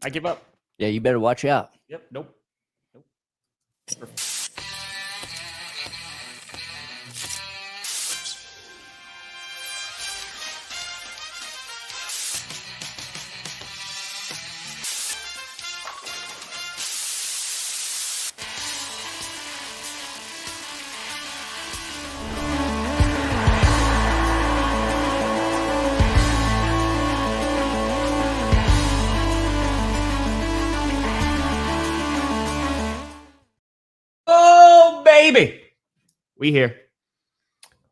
I give up. Yeah, you better watch out. Yep. Nope. Oh, baby. We here.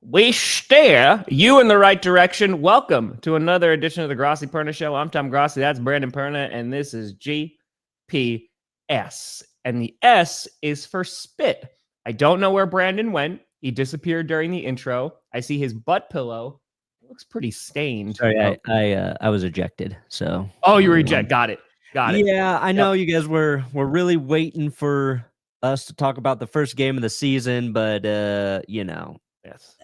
We steer you in the right direction. Welcome to another edition of the Grossi Perna Show. I'm Tom Grossi. That's Brandon Perna. And this is GPS. And the S is for spit. I don't know where Brandon went. He disappeared during the intro. I see his butt pillow. It looks pretty stained. Sorry, I was ejected. So. Oh, you were ejected. Got it. Yeah, I know you guys were really waiting for us to talk about the first game of the season, but Yes.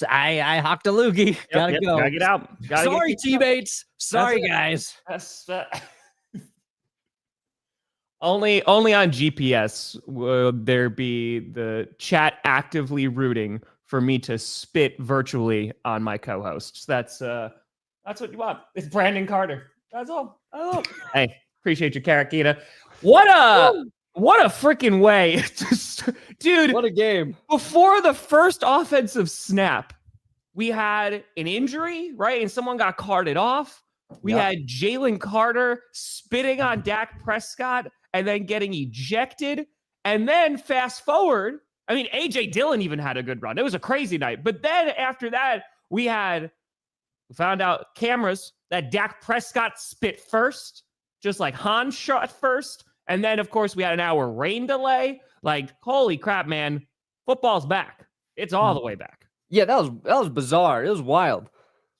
I hocked a loogie. Gotta go. Gotta get out. Sorry, teammates. Sorry, guys. That's only on GPS will there be the chat actively rooting for me to spit virtually on my co-hosts. That's what you want. It's Brandon Carter. That's all. Oh, hey, appreciate your Karakita. What a freaking way. Dude, What a game. Before the first offensive snap, we had an injury, right? And someone got carted off. We had Jalen Carter spitting on Dak Prescott and then getting ejected. And then fast forward, I mean, A.J. Dillon even had a good run. It was a crazy night. But then after that, we found out cameras that Dak Prescott spit first, just like Han shot first. And then, of course, we had an hour rain delay. Like, holy crap, man. Football's back. It's all the way back. Yeah, that was bizarre. It was wild.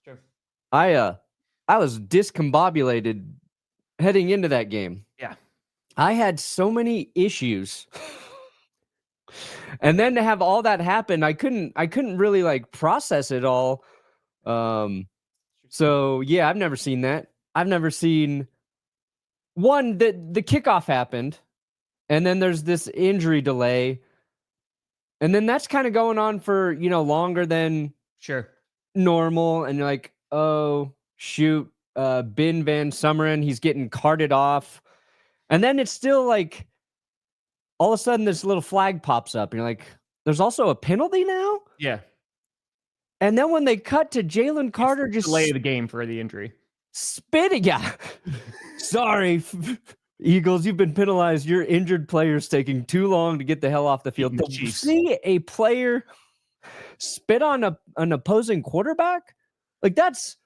Sure. I was discombobulated heading into that game. Yeah. I had so many issues. And then to have all that happen, I couldn't really like process it all. So yeah, I've never seen that. I've never seen one that the kickoff happened, and then there's this injury delay, and then that's kind of going on for longer than normal, and you're like, oh shoot, Ben Van Summeren, he's getting carted off, and then it's still like all of a sudden this little flag pops up, and you're like, there's also a penalty now? Yeah. And then when they cut to Jalen Carter, just delay the game for the injury. Spitting. Yeah. Sorry, Eagles, you've been penalized. Your injured player's taking too long to get the hell off the field. To see a player spit on an opposing quarterback? Like that's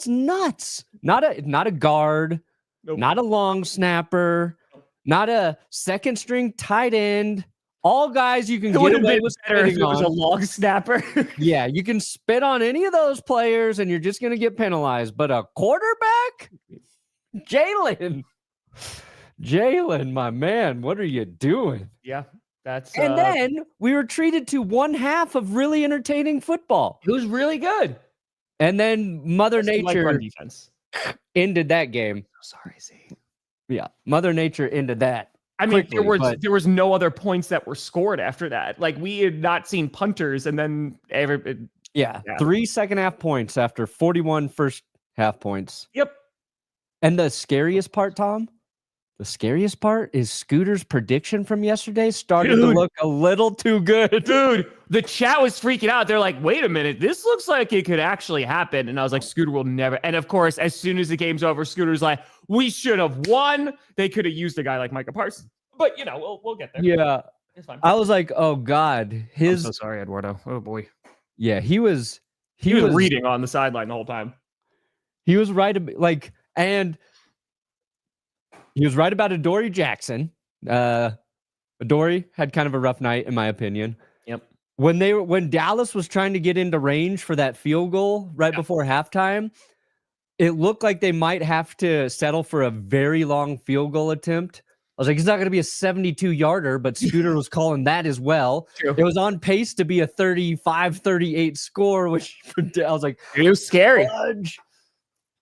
nuts. Not a guard, Nope. Not a long snapper, not a second string tight end. All guys you can get away with spitting on. It was a long snapper. Yeah, you can spit on any of those players and you're just going to get penalized. But a quarterback? Jalen, my man, what are you doing? Yeah, that's... And then we were treated to one half of really entertaining football. It was really good. And then Mother Nature ended that game. Sorry, Z. Yeah, Mother Nature ended that. I mean, quickly, there was no other points that were scored after that. Like, we had not seen punters, and then 3 second half points after 41 first half points. Yep. And the scariest part, Tom, is Scooter's prediction from yesterday started to look a little too good. Dude, the chat was freaking out. They're like, wait a minute, this looks like it could actually happen. And I was like, Scooter will never. And of course, as soon as the game's over, Scooter's like, we should have won. They could have used a guy like Micah Parsons. But, we'll get there. Yeah. It's fine. I was like, oh, God. I'm so sorry, Eduardo. Oh, boy. Yeah, he was reading on the sideline the whole time. He was right. And he was right about Adoree Jackson. Adoree had kind of a rough night, in my opinion. Yep. When Dallas was trying to get into range for that field goal before halftime, it looked like they might have to settle for a very long field goal attempt. I was like, it's not going to be a 72-yarder, but Scooter was calling that as well. True. It was on pace to be a 35-38 score, which I was like, it was scary. Fudge.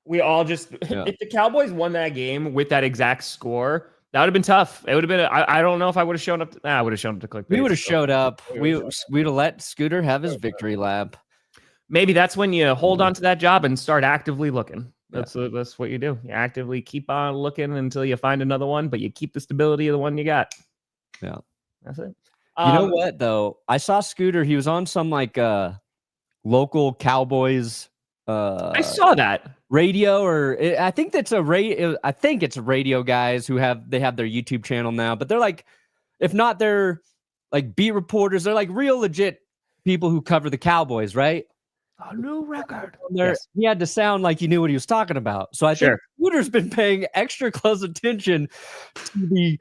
We all just if the Cowboys won that game with that exact score, that would have been tough. It would have been. I don't know if I would have shown up. I would have shown up to clickbait. We would have showed up. We'd have let Scooter have his victory lap. Maybe that's when you hold on to that job and start actively looking. That's what you do. You actively keep on looking until you find another one, but you keep the stability of the one you got. Yeah, that's it. You know what though? I saw Scooter. He was on some like local Cowboys. I saw that radio, or I think that's a radio. I think it's radio guys who have their YouTube channel now, but they're like, if not, they're like beat reporters. They're like real legit people who cover the Cowboys, right? A new record. Yes. He had to sound like he knew what he was talking about. So I think Scooter's been paying extra close attention to the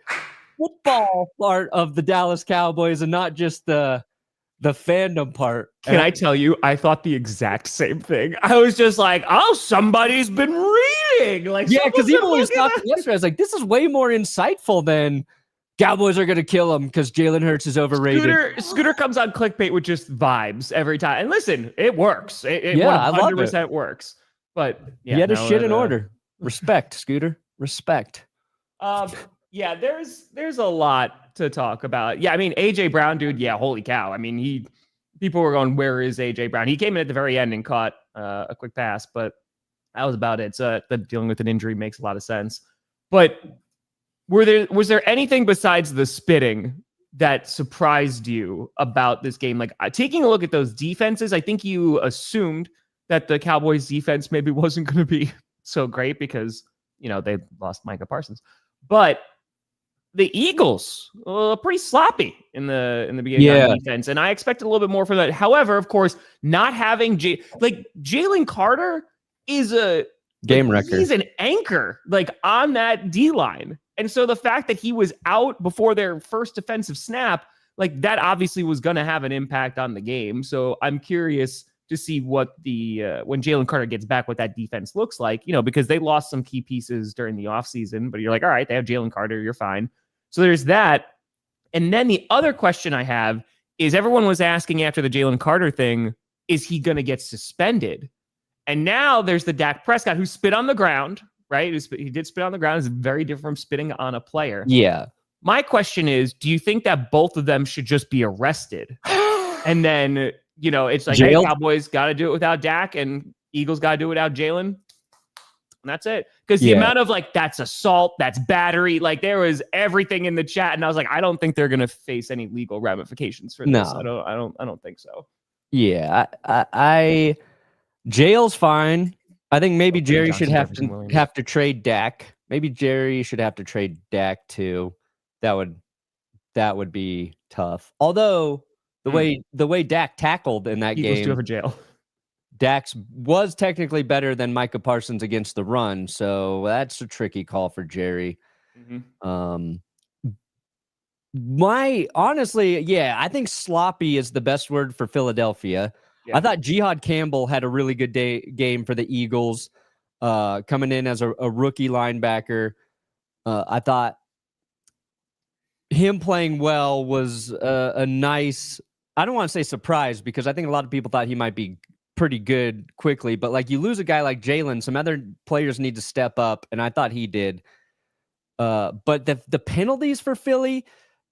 football part of the Dallas Cowboys and not just the fandom part. Can I tell you, I thought the exact same thing. I was just like, oh, somebody's been reading. Like, yeah, because even when we was talking yesterday, I was like, this is way more insightful than Cowboys are going to kill him because Jalen Hurts is overrated. Scooter comes on clickbait with just vibes every time. And listen, it works. It 100% works. But yeah, you had his shit in order. Respect, Scooter. Respect. Yeah, there's a lot to talk about. Yeah, I mean, AJ Brown, dude, yeah, holy cow. I mean, people were going, where is AJ Brown? He came in at the very end and caught a quick pass, but that was about it. So dealing with an injury makes a lot of sense. But was there anything besides the spitting that surprised you about this game? Like taking a look at those defenses, I think you assumed that the Cowboys defense maybe wasn't going to be so great because, they lost Micah Parsons. But the Eagles, pretty sloppy in the beginning of defense, and I expected a little bit more from that. However, of course, not having Jalen Carter is a game record. He's an anchor on that D line, and so the fact that he was out before their first defensive snap, that obviously was going to have an impact on the game. So I'm curious to see what when Jalen Carter gets back, what that defense looks like. Because they lost some key pieces during the offseason, but you're like, all right, they have Jalen Carter, you're fine. So there's that. And then the other question I have is everyone was asking after the Jalen Carter thing, is he going to get suspended? And now there's the Dak Prescott who spit on the ground, right? He did spit on the ground. It's very different from spitting on a player. Yeah. My question is, do you think that both of them should just be arrested? And then, it's like, hey, Cowboys got to do it without Dak and Eagles got to do it without Jalen. And that's it. Because the amount of that's assault, that's battery, there was everything in the chat. And I was like, I don't think they're going to face any legal ramifications for this. No. I don't think so. Yeah. I jail's fine. I think maybe Jerry should have to trade Dak. Maybe Jerry should have to trade Dak too. That would be tough. Although the way Dak tackled in that Eagles game, do have a jail. Dax was technically better than Micah Parsons against the run, so that's a tricky call for Jerry. Mm-hmm. I think sloppy is the best word for Philadelphia. Yeah. I thought Jihad Campbell had a really good game for the Eagles, coming in as a rookie linebacker. I thought him playing well was a nice, I don't want to say surprise, because I think a lot of people thought he might be pretty good quickly, but you lose a guy like Jalen, some other players need to step up, and I thought he did. But the penalties for Philly,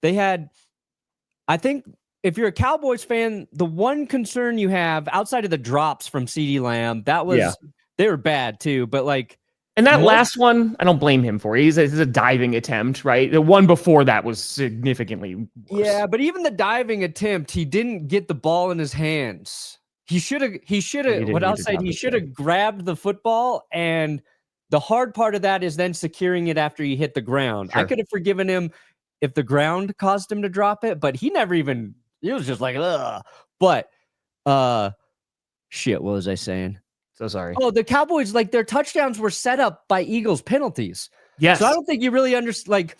they had, I think if you're a Cowboys fan, the one concern you have outside of the drops from CeeDee Lamb, they were bad too, but and that last one, I don't blame him for. He's a diving attempt, right? The one before that was significantly worse. Yeah, but even the diving attempt, he didn't get the ball in his hands. He should have, he should have grabbed the football, and the hard part of that is then securing it after he hit the ground. Sure. I could have forgiven him if the ground caused him to drop it, but he was just like, ugh. But, shit, what was I saying? So sorry. Oh, the Cowboys, their touchdowns were set up by Eagles penalties. Yes. So I don't think you really understand,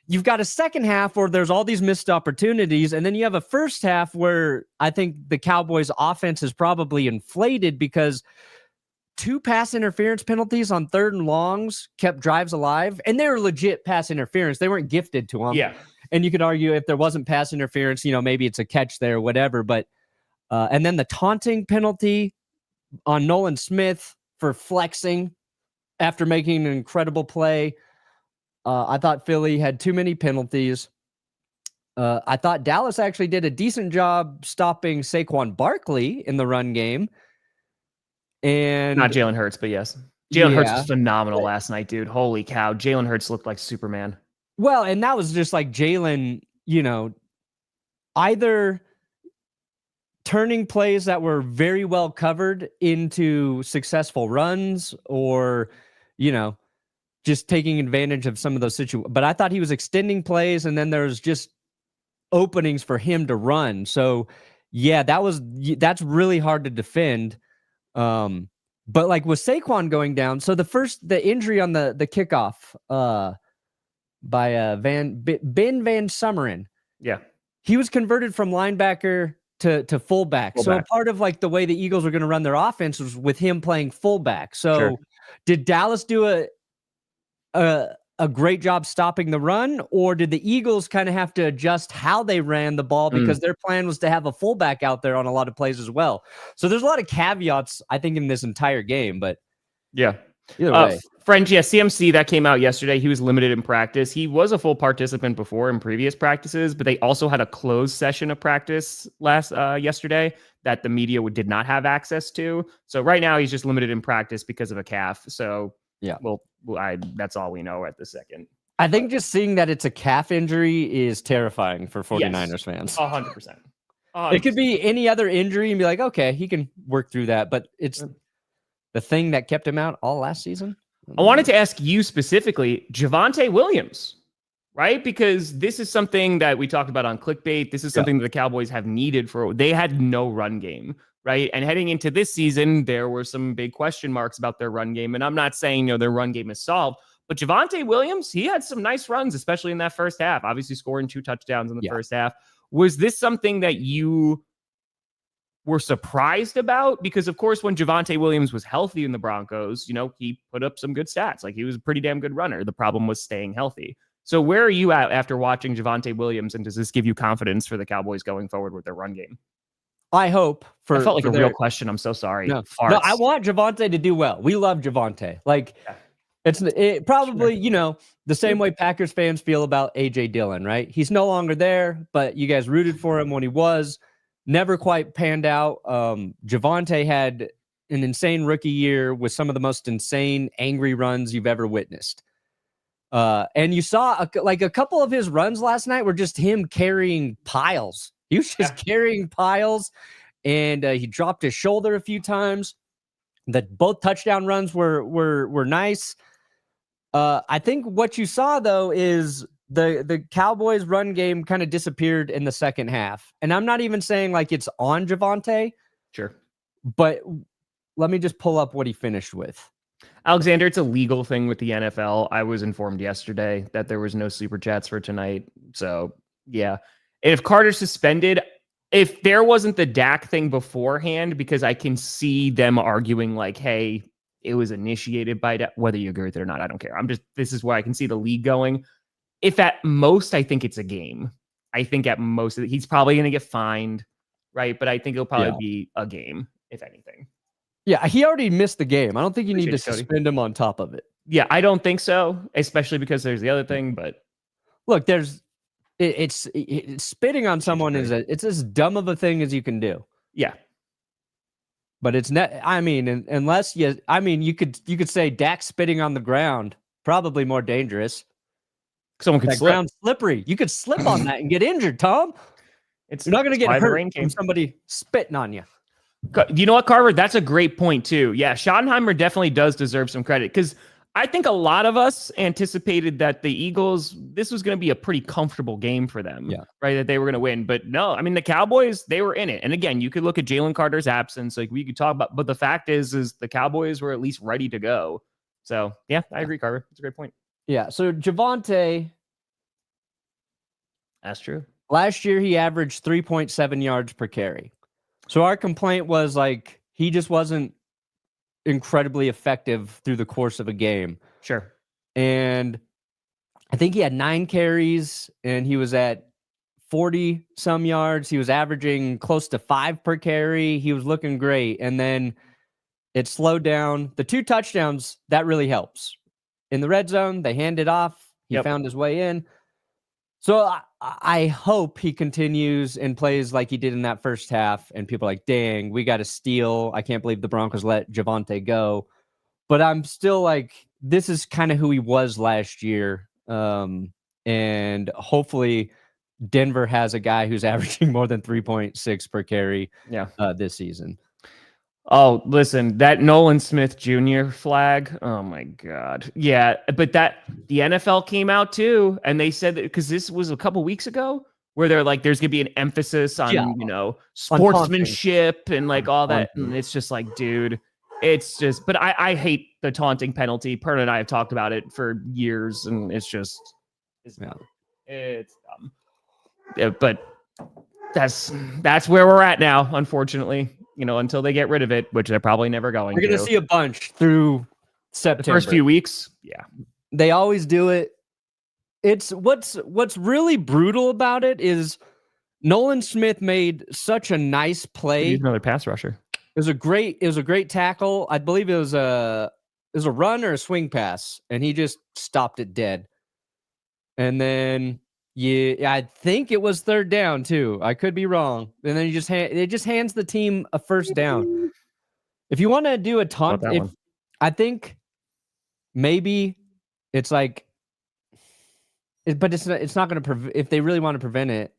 you've got a second half where there's all these missed opportunities, and then you have a first half where I think the Cowboys offense is probably inflated because 2 pass interference penalties on 3rd and longs kept drives alive, and they were legit pass interference. They weren't gifted to them. Yeah. And you could argue if there wasn't pass interference, maybe it's a catch there, whatever. But and then the taunting penalty on Nolan Smith for flexing. after making an incredible play. I thought Philly had too many penalties. I thought Dallas actually did a decent job stopping Saquon Barkley in the run game. And not Jalen Hurts, but yes. Jalen Hurts was phenomenal but, last night, dude. Holy cow. Jalen Hurts looked like Superman. Well, and that was just like Jalen, either turning plays that were very well covered into successful runs or, just taking advantage of some of those situations. But I thought he was extending plays, and then there's just openings for him to run. So, yeah, that's really hard to defend. But like with Saquon going down, so the injury on the kickoff by Ben Van Sumeren. Yeah. He was converted from linebacker to fullback. So part of like the way the Eagles were going to run their offense was with him playing fullback. So did Dallas do a great job stopping the run, or did the Eagles kind of have to adjust how they ran the ball because their plan was to have a fullback out there on a lot of plays as well? So there's a lot of caveats, I think, in this entire game, but yeah. Either way. French, yeah, CMC, that came out yesterday. He was limited in practice. He was a full participant before in previous practices, but they also had a closed session of practice yesterday that the media did not have access to. So right now he's just limited in practice because of a calf. So yeah, that's all we know at the second. I think just seeing that it's a calf injury is terrifying for 49ers fans. 100%. It could be any other injury and be like, okay, he can work through that. But it's the thing that kept him out all last season. I wanted to ask you specifically, Javonte Williams, right? Because this is something that we talked about on Clickbait. This is something that the Cowboys have needed they had no run game, right? And heading into this season, there were some big question marks about their run game. And I'm not saying, their run game is solved, but Javonte Williams, he had some nice runs, especially in that first half, obviously scoring 2 touchdowns in the first half. Was this something that you were surprised about? Because of course, when Javonte Williams was healthy in the Broncos, he put up some good stats. Like, he was a pretty damn good runner. The problem was staying healthy. So where are you at after watching Javonte Williams, and does this give you confidence for the Cowboys going forward with their run game? I hope I felt like a real question. I'm so sorry. No, I want Javonte to do well. We love Javonte. Like, it probably, the same way Packers fans feel about AJ Dillon, right? He's no longer there, but you guys rooted for him when he was. Never quite panned out. Javonte had an insane rookie year with some of the most insane angry runs you've ever witnessed. And you saw a couple of his runs last night were just him carrying piles. He was just carrying piles, and he dropped his shoulder a few times. Both touchdown runs were nice. I think what you saw though is the Cowboys run game kind of disappeared in the second half. And I'm not even saying like it's on Javonte. Sure. But let me just pull up what he finished with. Alexander, it's a legal thing with the NFL. I was informed yesterday that there was no super chats for tonight. So yeah. And if Carter's suspended, if there wasn't the Dak thing beforehand, because I can see them arguing like, hey, it was initiated by Dak, whether you agree with it or not, I don't care. This is where I can see the league going. If at most, I think it's a game. I think at most, he's probably going to get fined, right? But I think it'll probably be a game, if anything. Yeah, he already missed the game. I don't think you need to suspend him on top of it. Yeah, I don't think so, especially because there's the other thing. But look, it's spitting on someone it's as dumb of a thing as you can do. Yeah. But it's not, unless you could say Dak spitting on the ground, probably more dangerous. Someone could slip. Ground slippery. You could slip on that and get injured, Tom. You're not going to get hurt from somebody spitting on you. You know what, Carver? That's a great point too. Yeah, Schottenheimer definitely does deserve some credit, because I think a lot of us anticipated that the Eagles, this was going to be a pretty comfortable game for them, right? That they were going to win. But no, the Cowboys, they were in it. And again, you could look at Jalen Carter's absence, like we could talk about, but the fact is the Cowboys were at least ready to go. So yeah, I agree, Carver. That's a great point. Yeah. So Javonte, that's true. Last year, he averaged 3.7 yards per carry. So our complaint was like, he just wasn't incredibly effective through the course of a game. Sure. And I think he had 9 carries and he was at 40 some yards. He was averaging close to 5 per carry. He was looking great. And then It slowed down. The 2 touchdowns, that really helps. In the red zone, they hand it off. He found his way in. So I hope he continues and plays like he did in that first half. And people are like, dang, we got to steal. I can't believe the Broncos let Javonte go. But I'm still like, this is kind of who he was last year. And hopefully Denver has a guy who's averaging more than 3.6 per carry this season. Oh, listen, that Nolan Smith Jr. flag. Oh my God. Yeah. But the NFL came out too. And they said that because this was a couple weeks ago where they're like, there's going to be an emphasis on, sportsmanship and like all that. And it's just like, dude, it's just, but I hate the taunting penalty. Perna and I have talked about it for years and it's dumb. It's dumb. Yeah, but that's where we're at now, unfortunately. Until they get rid of it, which they're probably never going to. We're going to see a bunch through September. The first few weeks, yeah. They always do it. It's what's really brutal about it is Nolan Smith made such a nice play. He's another pass rusher. It was a great tackle. I believe it was a run or a swing pass, and he just stopped it dead. And then I think it was third down too. I could be wrong. And then it just hands the team a first down. If you want to do a taunt, I think maybe it's like, but it's not going to if they really want to prevent it,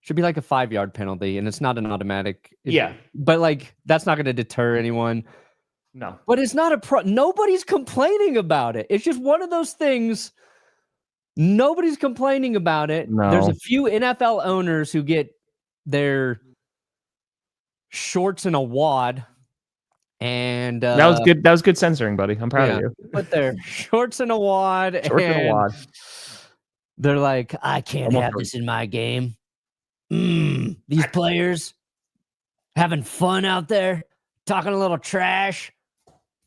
should be like a 5-yard penalty, and it's not an automatic. But like that's not going to deter anyone. No, but it's not nobody's complaining about it. It's just one of those things. Nobody's complaining about it. No. There's a few NFL owners who get their shorts in a wad, and that was good. That was good censoring, buddy. I'm proud of you. Put their shorts in a wad. They're like, I can't have this in my game. These players having fun out there, talking a little trash.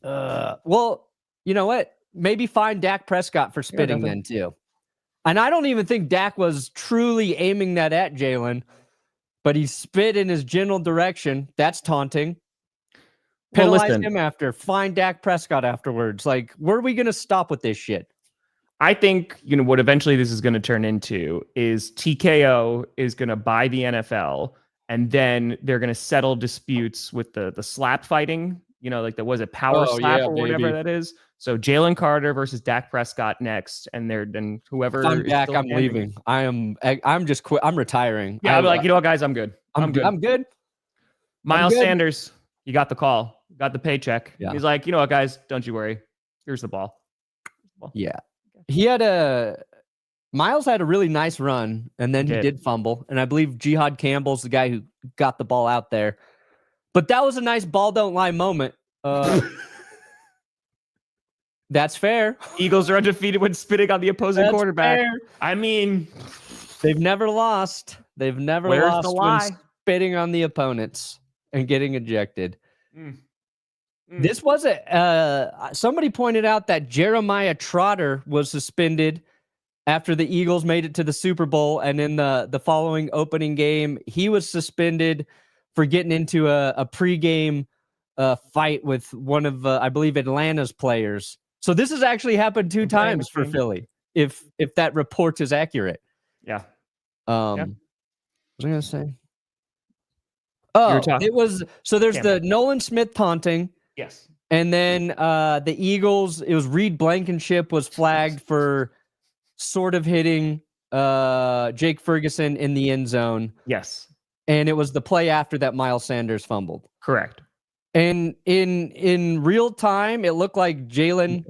Well, you know what? Maybe fine Dak Prescott for spitting then too. And I don't even think Dak was truly aiming that at Jalen, but he spit in his general direction. That's taunting. Penalize him after. Fine Dak Prescott afterwards. Like, where are we going to stop with this shit? I think, what eventually this is going to turn into is TKO is going to buy the NFL, and then they're going to settle disputes with the slap fighting. Like there was a power slap or whatever that is. So Jalen Carter versus Dak Prescott next, and whoever. I'm back. I'm leaving. I'm just quit. I'm retiring. Yeah, I'm like, what, guys, I'm good. I'm good. Miles Sanders, you got the call, got the paycheck. Yeah. He's like, what, guys, don't you worry. Here's the ball. Yeah, Miles had a really nice run, and then he did fumble, and I believe Jihad Campbell's the guy who got the ball out there. But that was a nice ball don't lie moment. That's fair. Eagles are undefeated when spitting on the opposing quarterback. Fair. I mean, they've never lost. They've never lost when spitting on the opponents and getting ejected. This was somebody pointed out that Jeremiah Trotter was suspended after the Eagles made it to the Super Bowl, and in the following opening game, he was suspended for getting into a pregame fight with one of, I believe, Atlanta's players. So this has actually happened 2 times for Philly, if that report is accurate. Yeah. What was I going to say? Oh, it was, so there's the Nolan Smith taunting. Yes. And then the Eagles, it was Reed Blankenship was flagged for sort of hitting Jake Ferguson in the end zone. Yes. And it was the play after that Miles Sanders fumbled. Correct. And in real time, it looked like it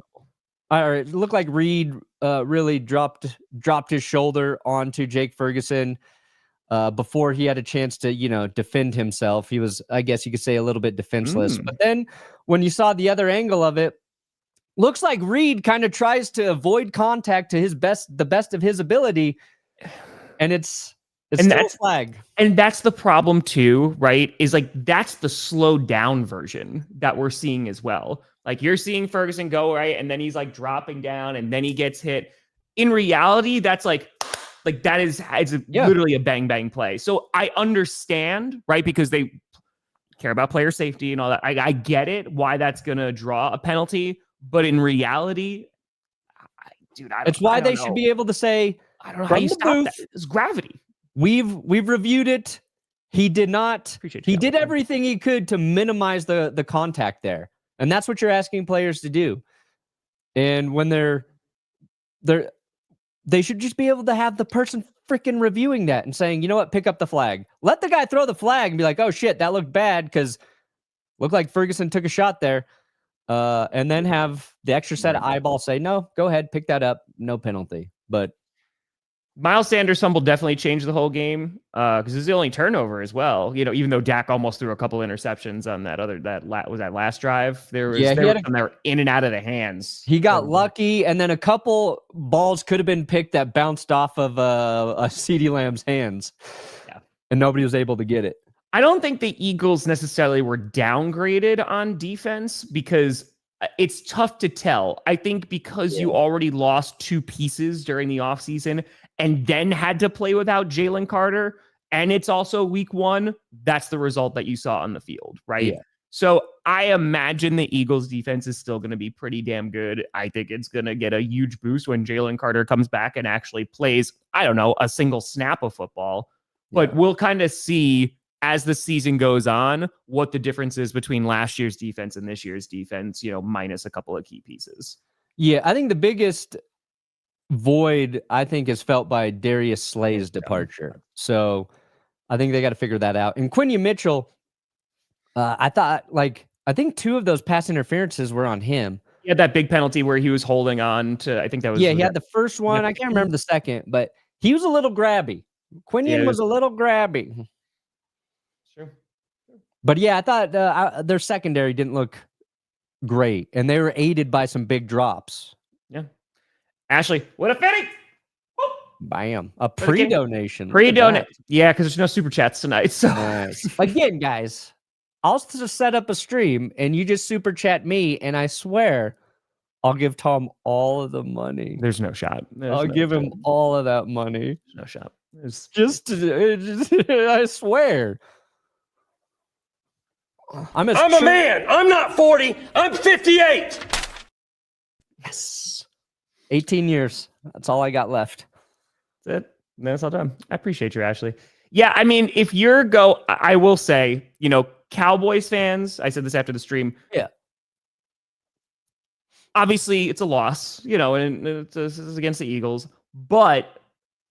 looked like Reed really dropped his shoulder onto Jake Ferguson before he had a chance to, defend himself. He was, I guess you could say, a little bit defenseless. But then when you saw the other angle of it, looks like Reed kind of tries to avoid contact to the best of his ability, and it's still a flag. And that's the problem too, right? Is like that's the slowed down version that we're seeing as well. Like you're seeing Ferguson go right, and then he's like dropping down, and then he gets hit. In reality, that's like that is literally a bang bang play. So I understand, right? Because care about player safety and all that. I get it, why that's going to draw a penalty. But in reality, it's why they should be able to say, I don't know how you stop that. It's gravity. We've reviewed it. He did not. He did everything he could to minimize the contact there. And that's what you're asking players to do. And when they should just be able to have the person freaking reviewing that and saying, you know what, pick up the flag. Let the guy throw the flag and be like, oh shit, that looked bad because looked like Ferguson took a shot there. And then have the extra set of eyeballs say, no, go ahead, pick that up, no penalty. But Miles Sanders' fumble definitely changed the whole game because it's the only turnover as well. You know, even though Dak almost threw a couple interceptions on that last drive. There was some that were in and out of the hands. He got lucky, and then a couple balls could have been picked that bounced off of a CeeDee Lamb's hands. Yeah, and nobody was able to get it. I don't think the Eagles necessarily were downgraded on defense because it's tough to tell. I think because you already lost two pieces during the offseason and then had to play without Jalen Carter, and it's also week 1, that's the result that you saw on the field, right? Yeah. So I imagine the Eagles defense is still going to be pretty damn good. I think it's going to get a huge boost when Jalen Carter comes back and actually plays, I don't know, a single snap of football. But we'll kind of see as the season goes on what the difference is between last year's defense and this year's defense, you know, minus a couple of key pieces. Yeah, I think the biggest void, I think, is felt by Darius Slay's departure. So I think they got to figure that out. And Quinion Mitchell, I think 2 of those pass interferences were on him. He had that big penalty where he was holding on to, I think that was... Yeah, he had the first one. I can't remember the second, but he was a little grabby. Quinion was a little grabby. Sure. But yeah, I thought their secondary didn't look great, and they were aided by some big drops. Yeah. Ashley, what a fitting! Bam. A pre-donation. Pre-donate. Yeah, because there's no super chats tonight. So nice. Again, guys, I'll just set up a stream, and you just super chat me, and I swear I'll give Tom all of the money. There's no shot. I'll give him all of that money. There's no shot. It's just I swear. I'm a man. I'm not 40. I'm 58. Yes. 18 years. That's all I got left. That's it. That's all done. I appreciate you, Ashley. Yeah, I mean, if I will say, you know, Cowboys fans, I said this after the stream. Yeah. Obviously, it's a loss, you know, and it's against the Eagles. But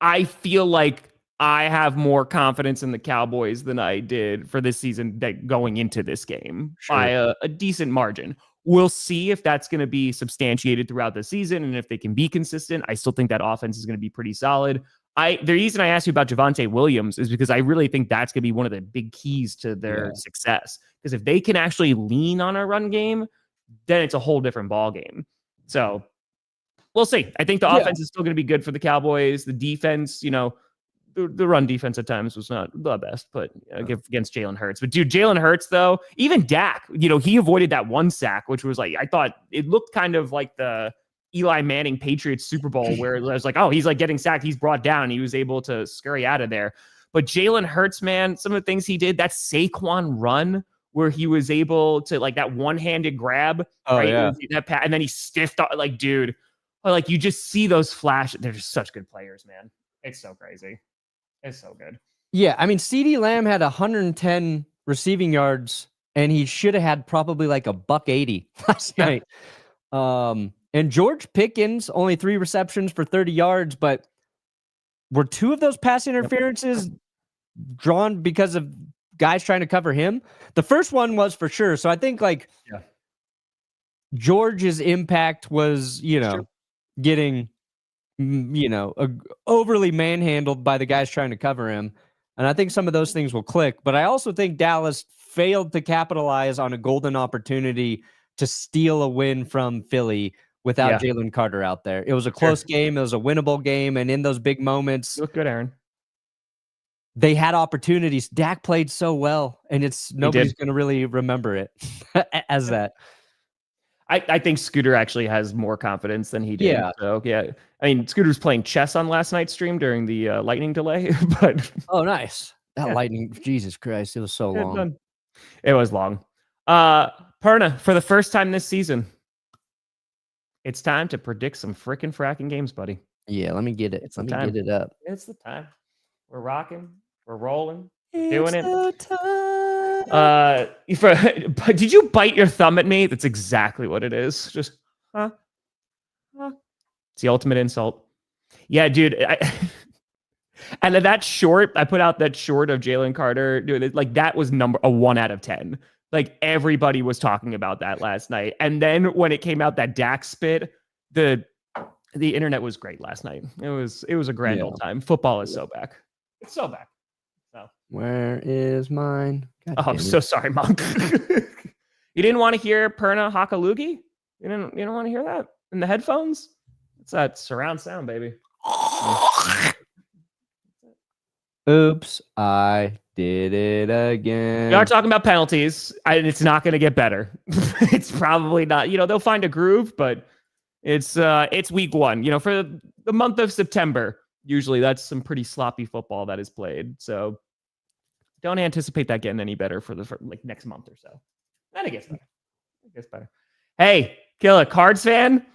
I feel like I have more confidence in the Cowboys than I did for this season going into this game by a decent margin. We'll see if that's going to be substantiated throughout the season and if they can be consistent. I still think that offense is going to be pretty solid. The reason I asked you about Javonte Williams is because I really think that's going to be one of the big keys to their success. Because if they can actually lean on a run game, then it's a whole different ball game. So we'll see. I think the offense is still going to be good for the Cowboys. The defense, you know, the run defense at times was not the best, but against Jalen Hurts. But dude, Jalen Hurts, though, even Dak, you know, he avoided that one sack, which was like, I thought it looked kind of like the Eli Manning Patriots Super Bowl where it was like, oh, he's like getting sacked. He's brought down. He was able to scurry out of there. But Jalen Hurts, man, some of the things he did, that Saquon run where he was able to like that one-handed grab. And then he stiffed up, like, dude, like you just see those flash. They're just such good players, man. It's so crazy. It's so good. Yeah, I mean, CeeDee Lamb had 110 receiving yards, and he should have had probably like $180 last night. And George Pickens, only 3 receptions for 30 yards, but were 2 of those pass interferences drawn because of guys trying to cover him? The first one was for sure. So I think like George's impact was, you know, getting... you know, overly manhandled by the guys trying to cover him. And I think some of those things will click. But I also think Dallas failed to capitalize on a golden opportunity to steal a win from Philly without Jalen Carter out there. It was a close game. It was a winnable game. And in those big moments... You look good, Aaron. They had opportunities. Dak played so well. And nobody's going to really remember it as that. I think Scooter actually has more confidence than he did. Yeah. So, yeah. I mean, Scooter's playing chess on last night's stream during the lightning delay. But oh, nice. That lightning, Jesus Christ, it was so long. It was long. Perna, for the first time this season, it's time to predict some freaking fracking games, buddy. Yeah, let me get it. Let me get it up. It's the time. We're rocking. We're rolling. We're doing it. Did you bite your thumb at me? That's exactly what it is. Just, huh? It's the ultimate insult. Yeah, dude. And that short, I put out that short of Jalen Carter doing it. Like, that was a 1 out of 10. Like, everybody was talking about that last night. And then when it came out, that Dak spit, the internet was great last night. It was a grand old time. Football is so back. It's so back. So where is mine? I'm so sorry, Monk. You didn't want to hear Perna Hakalugi? You don't want to hear that in the headphones? It's that surround sound, baby. Oops, I did it again. We are talking about penalties. It's not going to get better. It's probably not. They'll find a groove, but it's week 1. For the month of September, usually that's some pretty sloppy football that is played. So don't anticipate that getting any better for next month or so. Then it gets better. Hey, Killa, Cards fan.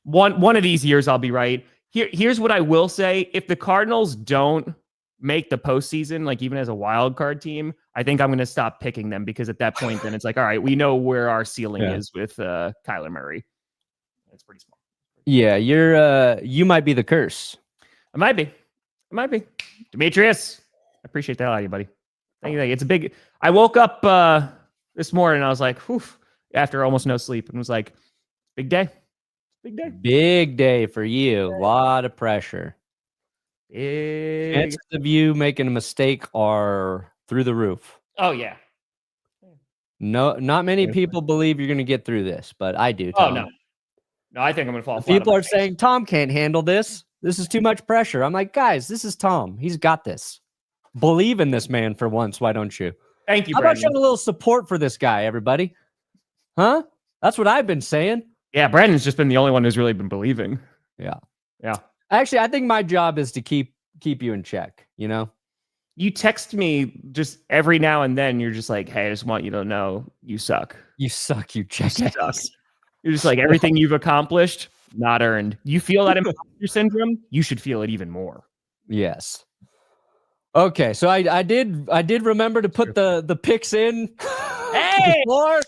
One of these years I'll be right. Here's what I will say: if the Cardinals don't make the postseason, like even as a wild card team, I think I'm going to stop picking them, because at that point, then it's like, all right, we know where our ceiling is with Kyler Murray. It's pretty small. Yeah, you might be the curse. I might be. Demetrius, I appreciate that a lot, you buddy. Thank you. It's a big. I woke up this morning and I was like, whew, after almost no sleep, and was like, big day. Big day for you. A lot of pressure. Chances of you making a mistake are through the roof. Oh yeah. No, not many people believe you're going to get through this, but I do. Tom. Oh no, I think I'm going to fall. People are saying Tom can't handle this. This is too much pressure. I'm like, guys, this is Tom. He's got this. Believe in this man for once. Why don't you? Thank you. How about showing a little support for this guy, everybody? Huh? That's what I've been saying. Yeah, Brandon's just been the only one who's really been believing. Yeah. Yeah. Actually, I think my job is to keep you in check, You text me just every now and then. You're just like, hey, I just want you to know you suck. You suck, you jackass. You're just like, everything you've accomplished, not earned. You feel that imposter syndrome? You should feel it even more. Yes. Okay, so I did remember to put the picks in. Hey! Before.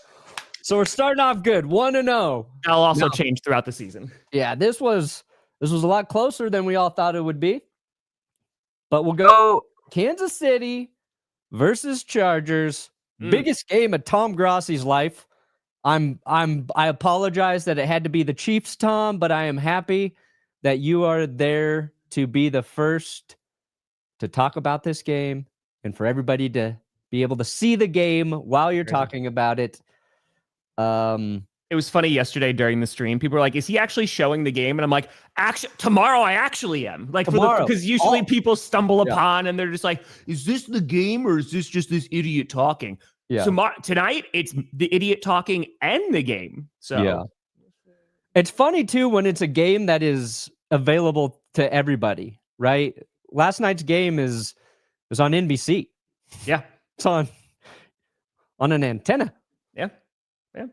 So we're starting off good, 1-0. That'll also change throughout the season. Yeah, this was a lot closer than we all thought it would be. But we'll go Kansas City versus Chargers. Biggest game of Tom Grossi's life. I apologize that it had to be the Chiefs, Tom, but I am happy that you are there to be the first to talk about this game and for everybody to be able to see the game while you're talking about it. It was funny yesterday during the stream. People were like, is he actually showing the game? And I'm like, tomorrow I actually am. Like, because usually people stumble upon and they're just like, is this the game or is this just this idiot talking? Yeah. So tonight it's the idiot talking and the game. So yeah. It's funny too when it's a game that is available to everybody, right? Last night's game was on NBC. Yeah. It's on an antenna. Yeah. Yeah.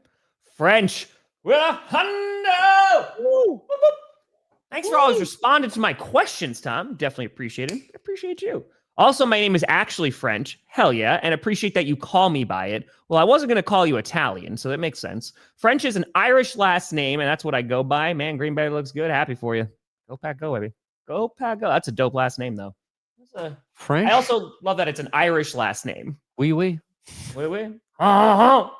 French with a hundo. Thanks for always responding to my questions, Tom. Definitely appreciate it. Appreciate you. Also, my name is actually French. Hell yeah. And appreciate that you call me by it. Well, I wasn't going to call you Italian, so that makes sense. French is an Irish last name, and that's what I go by. Man, Green Bay looks good. Happy for you. Go Pack, go, baby. Go Pack, go. That's a dope last name, though. French? I also love that it's an Irish last name. Oui, oui. Oui, oui. Oh,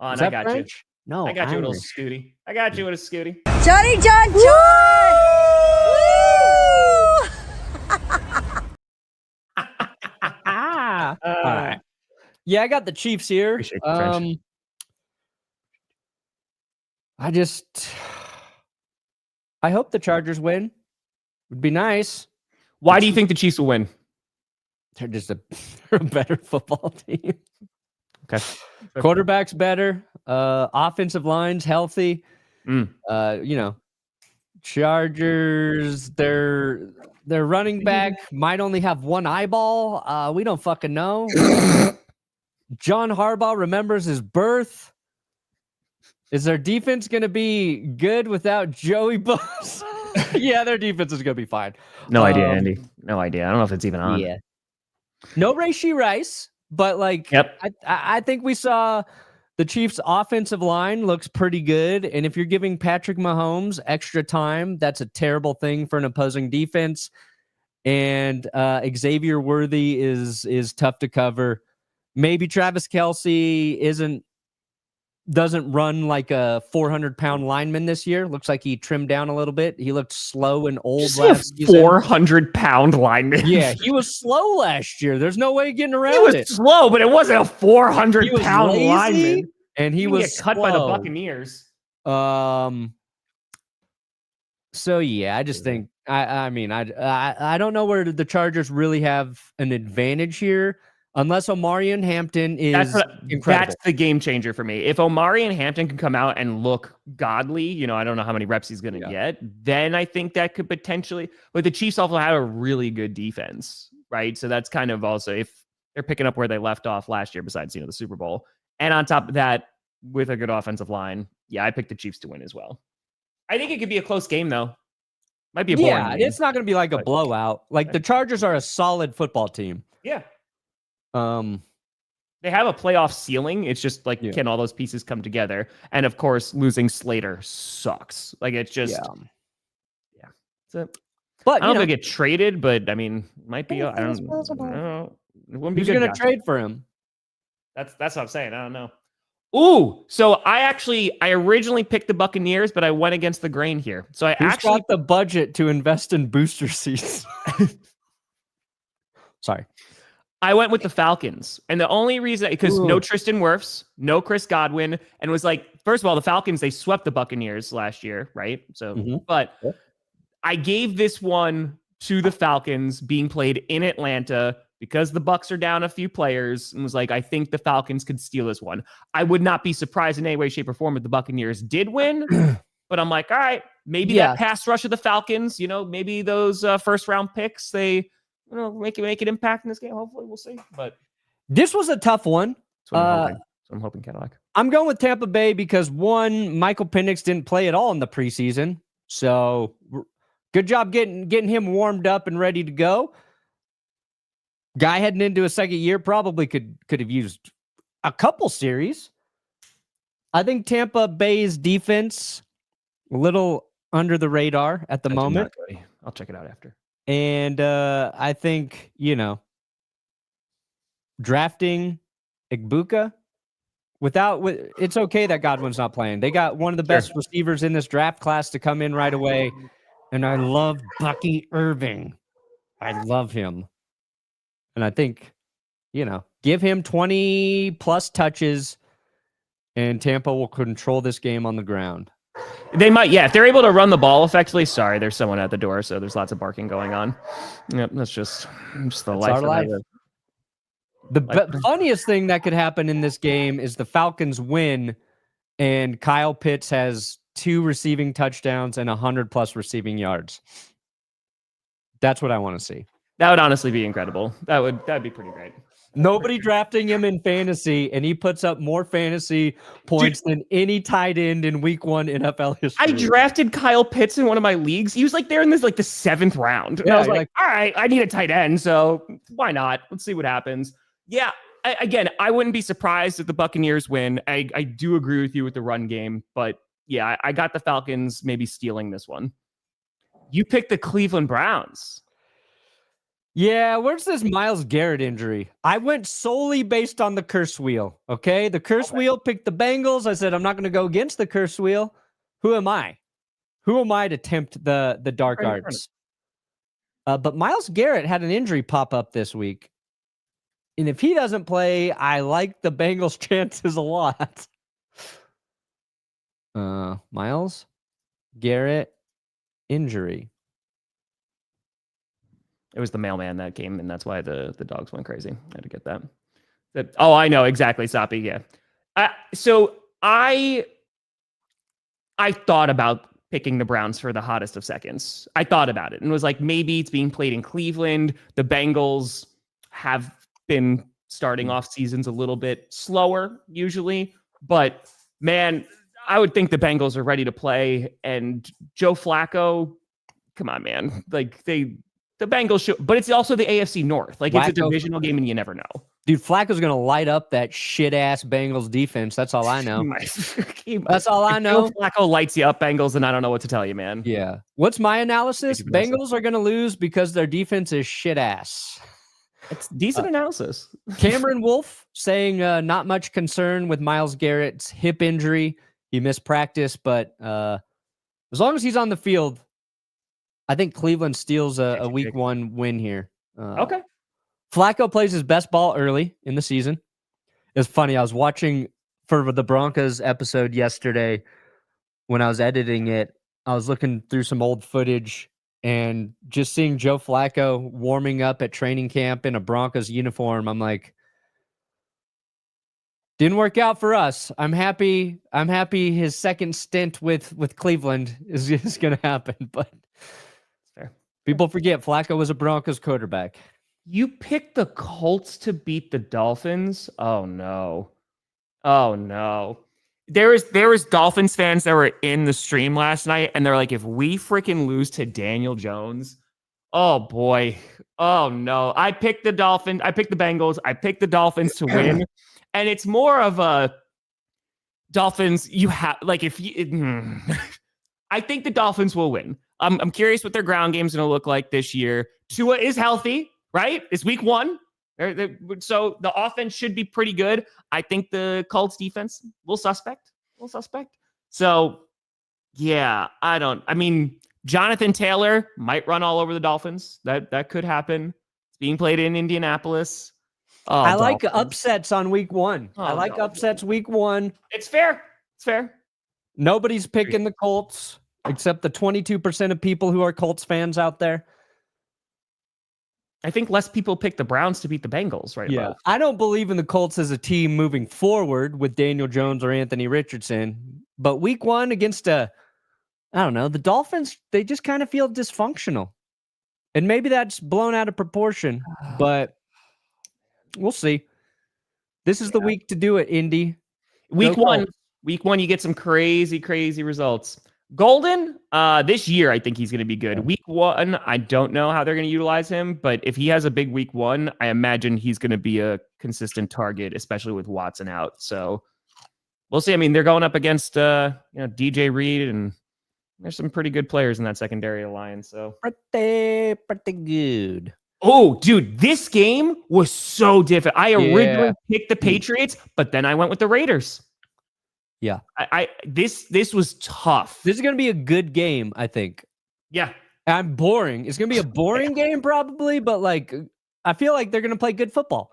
and I got French? you. No, I got you with a little Scooty. Johnny John John! All right. Yeah, I got the Chiefs here. I hope the Chargers win. Would be nice. Why do you think the Chiefs will win? They're just a better football team. Okay. Quarterback's better. Offensive line's healthy. Chargers, their running back might only have one eyeball. We don't fucking know. John Harbaugh remembers his birth. Is their defense going to be good without Joey Bosa? Yeah, their defense is going to be fine. No idea, Andy. No idea. I don't know if it's even on. Yeah. No Rashee Rice, but Yep. I think we saw the Chiefs' offensive line looks pretty good. And if you're giving Patrick Mahomes extra time, that's a terrible thing for an opposing defense. And Xavier Worthy is tough to cover. Maybe Travis Kelce doesn't run like a 400-pound lineman this year. Looks like he trimmed down a little bit. He looked slow and old last season. 400-pound lineman. Yeah, he was slow last year. There's no way getting around it. He was slow, but it wasn't a 400-pound lineman. And he was cut by the Buccaneers. So yeah, I just think I don't know where the Chargers really have an advantage here. Unless Omarion Hampton is incredible. That's the game changer for me. If Omarion Hampton can come out and look godly, I don't know how many reps he's going to get, then I think that could potentially, but the Chiefs also have a really good defense, right? So that's kind of also, if they're picking up where they left off last year, besides, the Super Bowl. And on top of that, with a good offensive line, I picked the Chiefs to win as well. I think it could be a close game, though. Might be a boring game. It's not going to be like a blowout. The Chargers are a solid football team. Yeah. They have a playoff ceiling. It's just can all those pieces come together? And of course, losing Slater sucks. It's just, But I don't know if they get traded, but might be. I don't know. It wouldn't be who's going to trade for him? That's what I'm saying. I don't know. Ooh, so I originally picked the Buccaneers, but I went against the grain here. So Who's got the budget to invest in booster seats? Sorry. I went with the Falcons. And the only reason, because no Tristan Wirfs, no Chris Godwin, and it was first of all, the Falcons, they swept the Buccaneers last year, right? So, but I gave this one to the Falcons being played in Atlanta because the Bucs are down a few players, and was I think the Falcons could steal this one. I would not be surprised in any way, shape, or form if the Buccaneers did win, but I'm all right, maybe that pass rush of the Falcons, maybe those first round picks, they make an impact in this game. Hopefully, we'll see. But this was a tough one. I'm hoping Cadillac. I'm going with Tampa Bay because one, Michael Penix didn't play at all in the preseason, so good job getting him warmed up and ready to go. Guy heading into a second year probably could have used a couple series. I think Tampa Bay's defense a little under the radar at the moment. I'll check it out after. And I think, drafting Igbuka it's okay that Godwin's not playing. They got one of the best receivers in this draft class to come in right away. And I love Bucky Irving. I love him. And I think, give him 20 plus touches and Tampa will control this game on the ground. They might, if they're able to run the ball effectively. Sorry, there's someone at the door, so there's lots of barking going on. Yep, that's just the life. The funniest thing that could happen in this game is the Falcons win, and Kyle Pitts has 2 receiving touchdowns and 100+ receiving yards. That's what I want to see. That would honestly be incredible. That'd be pretty great. Nobody drafting him in fantasy, and he puts up more fantasy points than any tight end in week 1 NFL history. I drafted Kyle Pitts in one of my leagues. He was there in this the 7th round. And I was all right, I need a tight end, so why not? Let's see what happens. Yeah, I wouldn't be surprised if the Buccaneers win. I do agree with you with the run game, but yeah, I got the Falcons maybe stealing this one. You picked the Cleveland Browns. Yeah, where's this Myles Garrett injury? I went solely based on the curse wheel, okay? The curse wheel picked the Bengals. I said, I'm not going to go against the curse wheel. Who am I? Who am I to tempt the dark arts? But Myles Garrett had an injury pop up this week. And if he doesn't play, I like the Bengals' chances a lot. Myles Garrett injury. It was the mailman that came, and that's why the dogs went crazy. I had to get that. I know exactly, Soppy. Yeah. So I thought about picking the Browns for the hottest of seconds. I thought about it and was maybe it's being played in Cleveland. The Bengals have been starting off seasons a little bit slower usually, but man, I would think the Bengals are ready to play, and Joe Flacco, come on, man. Like the Bengals should, but it's also the AFC North. Like it's a divisional game and you never know. Dude, Flacco's going to light up that shit-ass Bengals defense. That's all I know. That's all I know. Joe Flacco lights you up, Bengals, and I don't know what to tell you, man. Yeah. What's my analysis? Bengals are going to lose because their defense is shit-ass. It's decent analysis. Cameron Wolf saying not much concern with Myles Garrett's hip injury. He missed practice, but as long as he's on the field, I think Cleveland steals a week 1 win here. Okay. Flacco plays his best ball early in the season. It's funny. I was watching for the Broncos episode yesterday when I was editing it. I was looking through some old footage and just seeing Joe Flacco warming up at training camp in a Broncos uniform. I'm like, didn't work out for us. I'm happy his second stint with Cleveland is going to happen. But fair. People forget Flacco was a Broncos quarterback. You picked the Colts to beat the Dolphins? Oh no. Oh no. There was Dolphins fans that were in the stream last night and they're like, if we freaking lose to Daniel Jones, oh boy. Oh no. I picked the Bengals. I picked the Dolphins to win. And it's more of a Dolphins, you have like if you I think the Dolphins will win. I'm curious what their ground game's going to look like this year. Tua is healthy, right? It's week 1. So the offense should be pretty good. I think the Colts defense, a little suspect. So yeah, I mean, Jonathan Taylor might run all over the Dolphins. That could happen. It's being played in Indianapolis. Oh, I like upsets on week 1. Oh, I like upsets week 1. It's fair. Nobody's picking the Colts except the 22% of people who are Colts fans out there. I think less people pick the Browns to beat the Bengals, right? Yeah. I don't believe in the Colts as a team moving forward with Daniel Jones or Anthony Richardson. But week 1 against I don't know, the Dolphins, they just kind of feel dysfunctional. And maybe that's blown out of proportion, but we'll see. This is the week to do it, Indy. Week 1, you get some crazy results. Golden, this year, I think he's going to be good. Week 1, I don't know how they're going to utilize him, but if he has a big week 1, I imagine he's going to be a consistent target, especially with Watson out. So we'll see. I mean, they're going up against DJ Reed, and there's some pretty good players in that secondary alliance. So pretty good. Oh, dude, this game was so different. I originally picked the Patriots, but then I went with the Raiders. Yeah. This was tough. This is going to be a good game, I think. Yeah. I'm boring. It's going to be a boring game probably, but like I feel like they're going to play good football.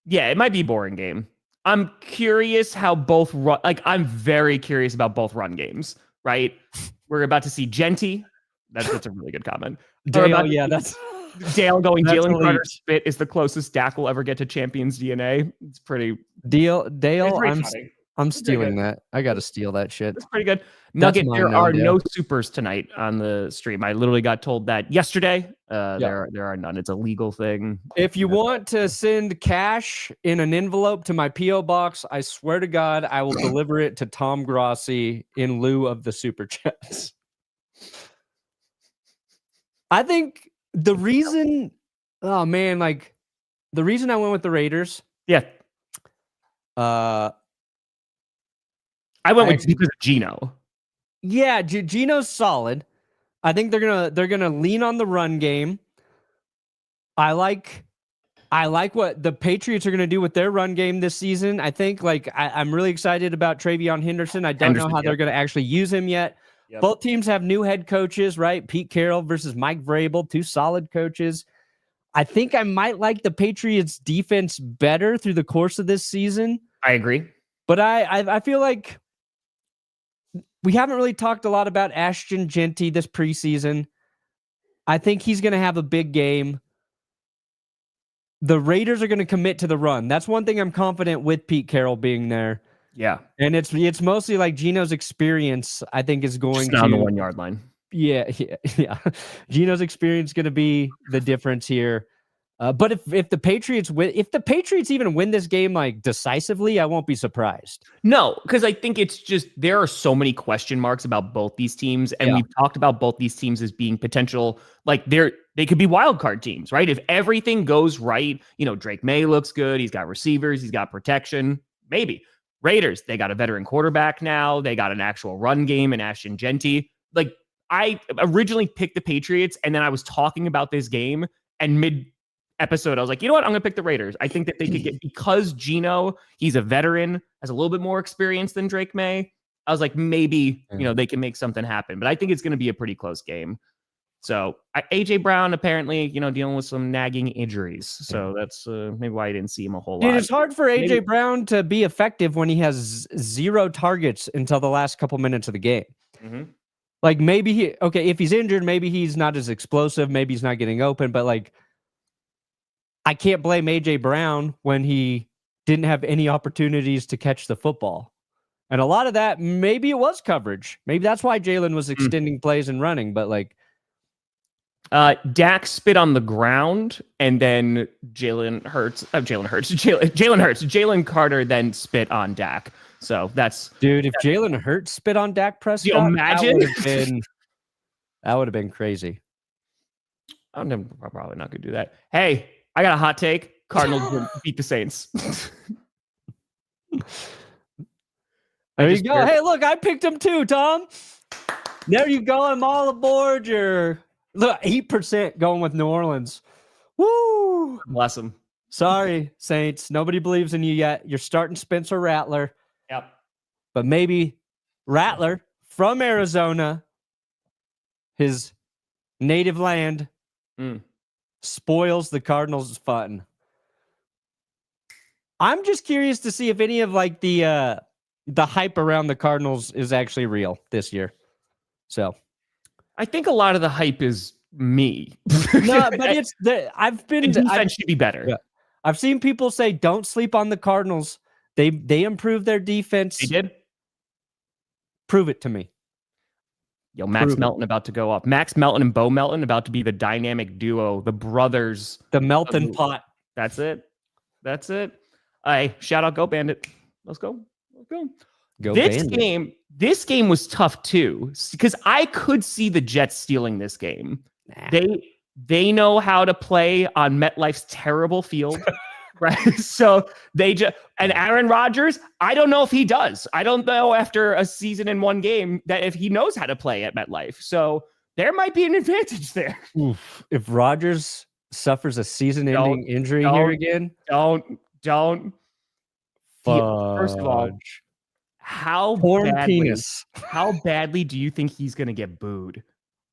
Yeah, it might be a boring game. I'm curious how I'm very curious about both run games, right? We're about to see Genty. That's a really good comment. Dale, that's Dale going Jalen Carter spit is the closest Dak will ever get to Champions DNA. It's pretty Dale, funny. I'm stealing that. I got to steal that shit. It's pretty good. Nugget, there are no supers tonight on the stream. I literally got told that yesterday. There are none. It's a legal thing. If you want to send cash in an envelope to my P.O. box, I swear to God, I will deliver it to Tom Grossi in lieu of the super chats. I think the reason, the reason I went with the Raiders. Yeah. I went with because of Geno. Yeah, Geno's solid. I think they're gonna lean on the run game. I like what the Patriots are gonna do with their run game this season. I think I'm really excited about Travion Henderson. I don't know how they're gonna actually use him yet. Yep. Both teams have new head coaches, right? Pete Carroll versus Mike Vrabel, 2 solid coaches. I think I might like the Patriots defense better through the course of this season. I agree. But I feel like we haven't really talked a lot about Ashton Genty this preseason. I think he's going to have a big game. The Raiders are going to commit to the run. That's one thing I'm confident with Pete Carroll being there. Yeah. And it's mostly like Geno's experience, I think, is going to on the 1 yard line. Yeah. Geno's experience is going to be the difference here. But if the Patriots win, if the Patriots even win this game like decisively, I won't be surprised. No, because I think it's just there are so many question marks about both these teams, and we've talked about both these teams as being potential, like they could be wild card teams, right? If everything goes right, Drake May looks good, he's got receivers, he's got protection, maybe. Raiders, they got a veteran quarterback now, they got an actual run game in Ashton Genty. Like I originally picked the Patriots, and then I was talking about this game, and mid-episode, I was like, you know what? I'm going to pick the Raiders. I think that they could get, because Geno, he's a veteran, has a little bit more experience than Drake May. I was like, maybe, they can make something happen. But I think it's going to be a pretty close game. So AJ Brown, apparently, dealing with some nagging injuries. So that's maybe why I didn't see him a whole lot. It's hard for AJ Brown to be effective when he has 0 targets until the last couple minutes of the game. Mm-hmm. Like maybe if he's injured, maybe he's not as explosive. Maybe he's not getting open, but like, I can't blame AJ Brown when he didn't have any opportunities to catch the football. And a lot of that, maybe it was coverage. Maybe that's why Jalen was extending plays and running, but like, Dak spit on the ground, and then Jalen Carter then spit on Dak. So that's if Jalen Hurts spit on Dak Prescott, you imagine that would have been crazy. I'm probably not gonna do that. Hey, I got a hot take. Cardinals will beat the Saints. There you go. Hey, look, I picked him too, Tom. There you go. I'm all aboard your. Look, 8% going with New Orleans. Woo! Bless them. Sorry, Saints. Nobody believes in you yet. You're starting Spencer Rattler. Yep. But maybe Rattler from Arizona, his native land, spoils the Cardinals' fun. I'm just curious to see if any of like the hype around the Cardinals is actually real this year. So I think a lot of the hype is me. No, but it's the defense should be better. Yeah. I've seen people say don't sleep on the Cardinals. They improved their defense. They did. Prove it to me. Yo, Max Melton about to go off. Max Melton and Bo Melton about to be the dynamic duo, the brothers. The Melton pot. That's it. Hey, shout out Go Bandit. Let's go. Go Bandit. This game was tough too, because I could see the Jets stealing this game. Nah. They know how to play on MetLife's terrible field, right? So and Aaron Rodgers, I don't know if he does. I don't know after a season in one game that if he knows how to play at MetLife. So there might be an advantage there. Oof. If Rodgers suffers a season-ending injury here again, don't. First of all, how badly do you think he's going to get booed?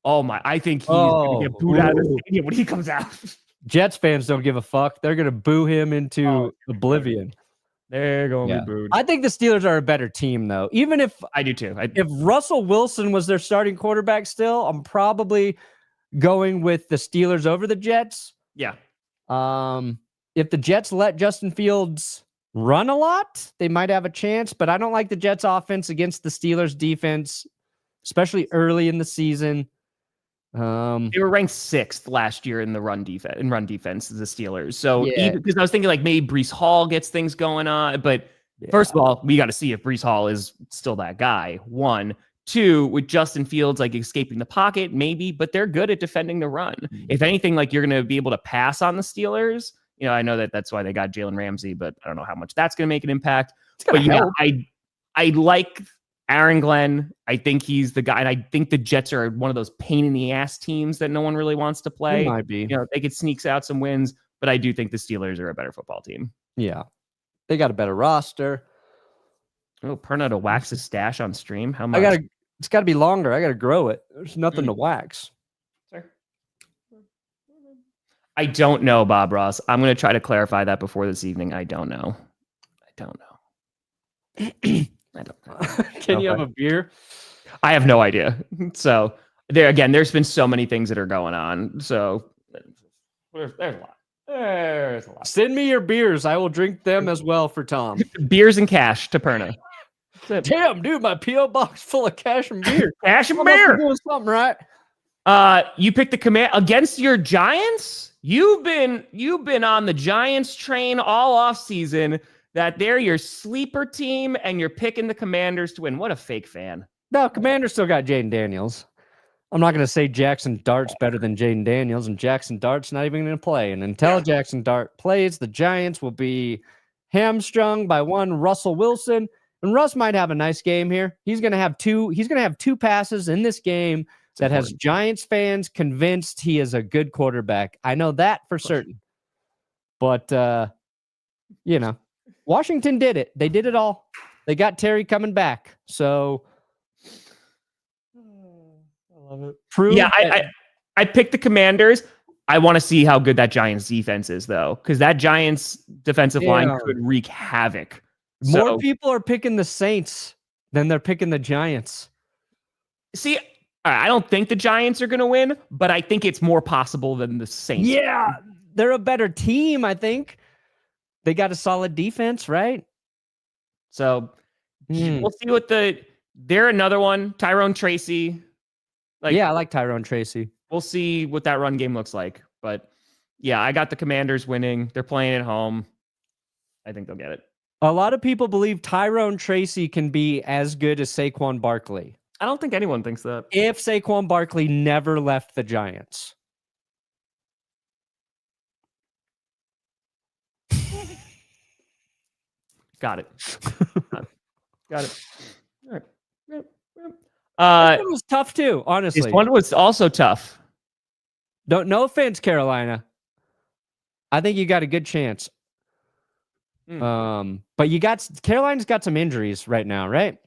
Oh my, I think he's going to get booed out of the stadium when he comes out. Jets fans don't give a fuck. They're going to boo him into oblivion. They're going to be booed. I think the Steelers are a better team, though. Even if I do too. If Russell Wilson was their starting quarterback still, I'm probably going with the Steelers over the Jets. Yeah. If the Jets let Justin Fields run a lot, they might have a chance, but I don't like the Jets offense against the Steelers defense, especially early in the season. They were ranked 6th last year in the run defense, the Steelers. So because I was thinking like maybe Breece Hall gets things going on, but first of all, we got to see if Breece Hall is still that guy. 1, 2, with Justin Fields like escaping the pocket, maybe, but they're good at defending the run. If anything, like you're going to be able to pass on the Steelers. I know that's why they got Jalen Ramsey, but I don't know how much that's going to make an impact. But I like Aaron Glenn. I think he's the guy, and I think the Jets are one of those pain in the ass teams that no one really wants to play. It might be. They could sneak out some wins, but I do think the Steelers are a better football team. Yeah, they got a better roster. Oh, Perna to wax his stash on stream. How much? It's got to be longer. I got to grow it. There's nothing to wax. I don't know, Bob Ross. I'm going to try to clarify that before this evening. I don't know. I don't know. Can you have a beer? I have no idea. So there's been so many things that are going on. So there's a lot. There's a lot. Send me your beers. I will drink them as well for Tom. Beers and cash to Perna. Damn, dude, my P.O. box full of cash and beer. Cash and beer. Doing something right. You picked the command against your Giants. You've been on the Giants train all off season that they're your sleeper team and you're picking the Commanders to win. What a fake fan. No, Commanders still got Jaden Daniels. I'm not going to say Jackson Dart's better than Jaden Daniels, and Jackson Dart's not even going to play. And until Jackson Dart plays, the Giants will be hamstrung by one Russell Wilson. And Russ might have a nice game here. He's going to have two passes in this game that has Giants fans convinced he is a good quarterback. I know that for certain. But Washington did it. They did it all. They got Terry coming back. So I love it. I picked the Commanders. I want to see how good that Giants defense is, though, because that Giants defensive line could wreak havoc. More people are picking the Saints than they're picking the Giants. See, I don't think the Giants are going to win, but I think it's more possible than the Saints. Yeah, they're a better team, I think. They got a solid defense, right? So we'll see what they're another one. Tyrone Tracy. I like Tyrone Tracy. We'll see what that run game looks like. But yeah, I got the Commanders winning. They're playing at home. I think they'll get it. A lot of people believe Tyrone Tracy can be as good as Saquon Barkley. I don't think anyone thinks that. If Saquon Barkley never left the Giants. Got it. Got it. All right. This one was tough too, honestly. This one was also tough. No offense, Carolina. I think you got a good chance. But Carolina's got some injuries right now, right?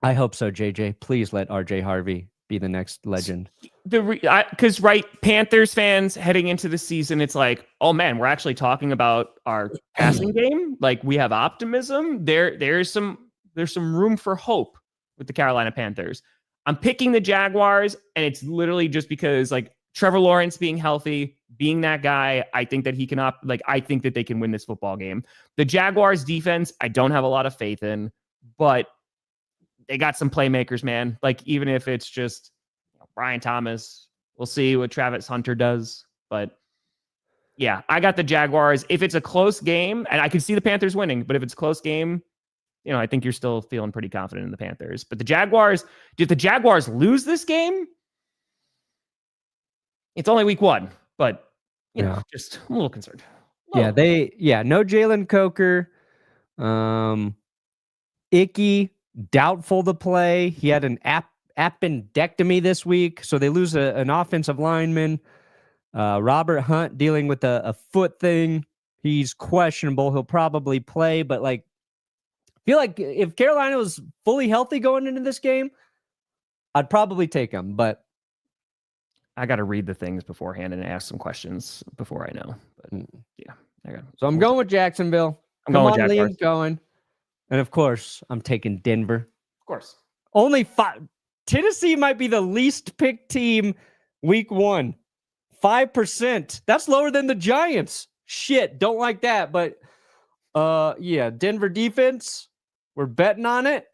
I hope so, JJ. Please let RJ Harvey be the next legend. Because Panthers fans heading into the season, it's like, oh man, we're actually talking about our passing game. Like we have optimism. There's some room for hope with the Carolina Panthers. I'm picking the Jaguars, and it's literally just because like Trevor Lawrence being healthy, being that guy, I think that he can I think that they can win this football game. The Jaguars defense, I don't have a lot of faith in, but they got some playmakers, man. Like even if it's just Brian Thomas, we'll see what Travis Hunter does. But yeah, I got the Jaguars. If it's a close game, and I can see the Panthers winning, but if it's a close game, I think you're still feeling pretty confident in the Panthers. But the Jaguars, did the Jaguars lose this game? It's only week 1, but just a little concerned. No Jalen Coker. Icky, doubtful to play. He had an appendectomy this week, so they lose an offensive lineman. Robert Hunt dealing with a foot thing. He's questionable. He'll probably play, but I feel like if Carolina was fully healthy going into this game, I'd probably take him, but I got to read the things beforehand and ask some questions before I know. But yeah, So I'm going with Jacksonville. I'm going with Jaguars. Liam, going. And of course, I'm taking Denver. Of course. Only 5. Tennessee might be the least picked team week 1. 5%. That's lower than the Giants. Shit, don't like that. But Denver defense. We're betting on it.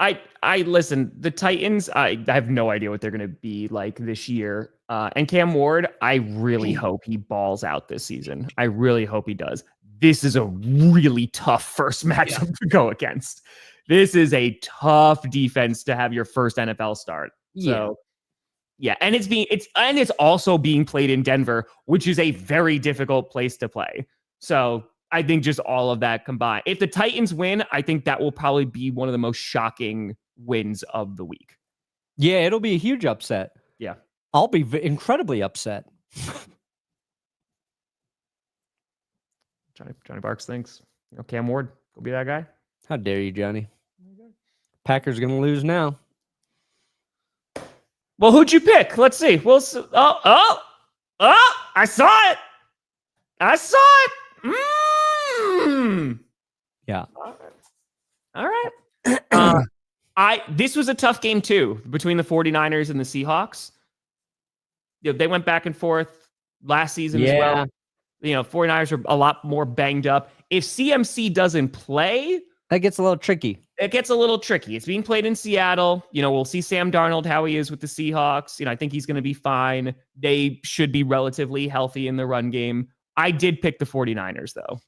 I listen, the Titans, I have no idea what they're going to be like this year. And Cam Ward, I really hope he balls out this season. I really hope he does. This is a really tough first matchup to go against. This is a tough defense to have your first NFL start. So and it's also being played in Denver, which is a very difficult place to play. So I think just all of that combined. If the Titans win, I think that will probably be one of the most shocking wins of the week. Yeah, it'll be a huge upset. Yeah. I'll be incredibly upset. Johnny Barks thinks, Cam Ward, go be that guy. How dare you, Johnny? Packers going to lose now. Well, who'd you pick? Let's see. I saw it. Yeah. All right. This was a tough game too between the 49ers and the Seahawks. They went back and forth last season as well. 49ers are a lot more banged up. If CMC doesn't play, that gets a little tricky. it gets a little tricky. It's being played in Seattle. We'll see Sam Darnold, how he is with the Seahawks. I think he's going to be fine. They should be relatively healthy in the run game. I did pick the 49ers, though.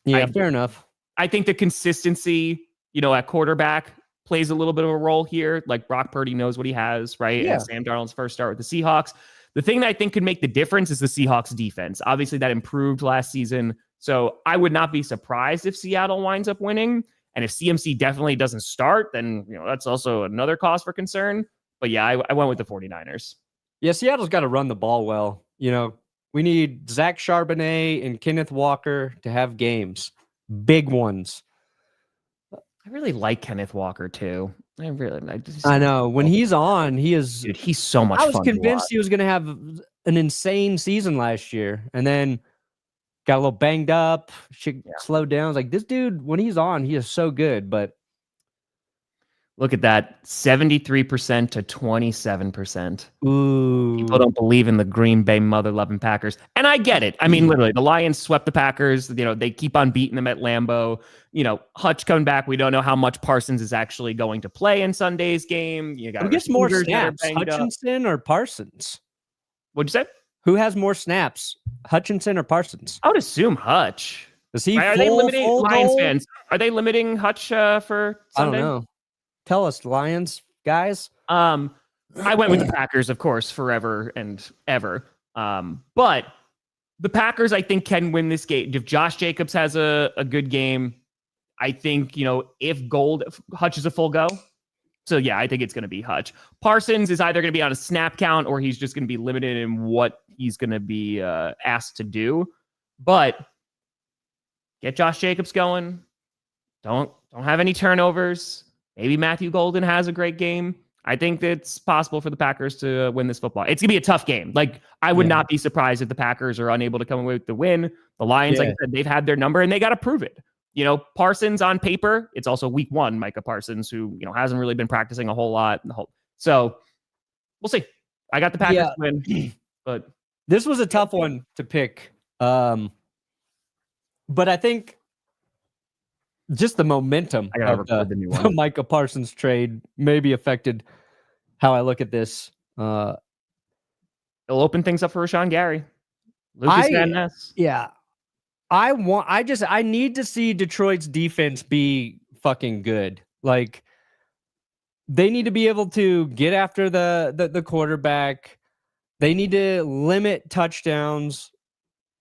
Yeah, fair enough. I think the consistency, at quarterback plays a little bit of a role here. Like Brock Purdy knows what he has, right? Yeah. And Sam Darnold's first start with the Seahawks. The thing that I think could make the difference is the Seahawks defense. Obviously, that improved last season. So I would not be surprised if Seattle winds up winning. And if CMC definitely doesn't start, then that's also another cause for concern. But yeah, I went with the 49ers. Yeah, Seattle's got to run the ball well. We need Zach Charbonnet and Kenneth Walker to have games. Big ones. I really like Kenneth Walker too. I know. When he's on, he is... Dude, he's so much fun. I was convinced he was going to have an insane season last year. And then got a little banged up. Slowed down. I was like, this dude, when he's on, he is so good. But look at that. 73% to 27%. Ooh. People don't believe in the Green Bay mother-loving Packers. And I get it. I mean, literally, the Lions swept the Packers. They keep on beating them at Lambeau. Hutch coming back. We don't know how much Parsons is actually going to play in Sunday's game. You got who gets more snaps, Hutchinson or Parsons? What'd you say? Who has more snaps, Hutchinson or Parsons? I would assume Hutch. Is he Are they limiting Lions fans? Are they limiting Hutch for Sunday? I don't know. Tell us, Lions guys. I went with the Packers, of course, forever and ever. But the Packers, I think, can win this game. If Josh Jacobs has a good game, I think, if Hutch is a full go. So, yeah, I think it's going to be Hutch. Parsons is either going to be on a snap count or he's just going to be limited in what he's going to be asked to do. But get Josh Jacobs going. Don't have any turnovers. Maybe Matthew Golden has a great game. I think it's possible for the Packers to win this football. It's going to be a tough game. Like, I would not be surprised if the Packers are unable to come away with the win. The Lions, like I said, they've had their number and they got to prove it. Parsons on paper, it's also week one, Micah Parsons, who, hasn't really been practicing a whole lot. So we'll see. I got the Packers win, but this was a tough one to pick. But I think just the momentum of the Micah Parsons trade maybe affected how I look at this. It'll open things up for Rashawn Gary. Lucas Van Ness. Yeah. I need to see Detroit's defense be fucking good. Like, they need to be able to get after the quarterback. They need to limit touchdowns.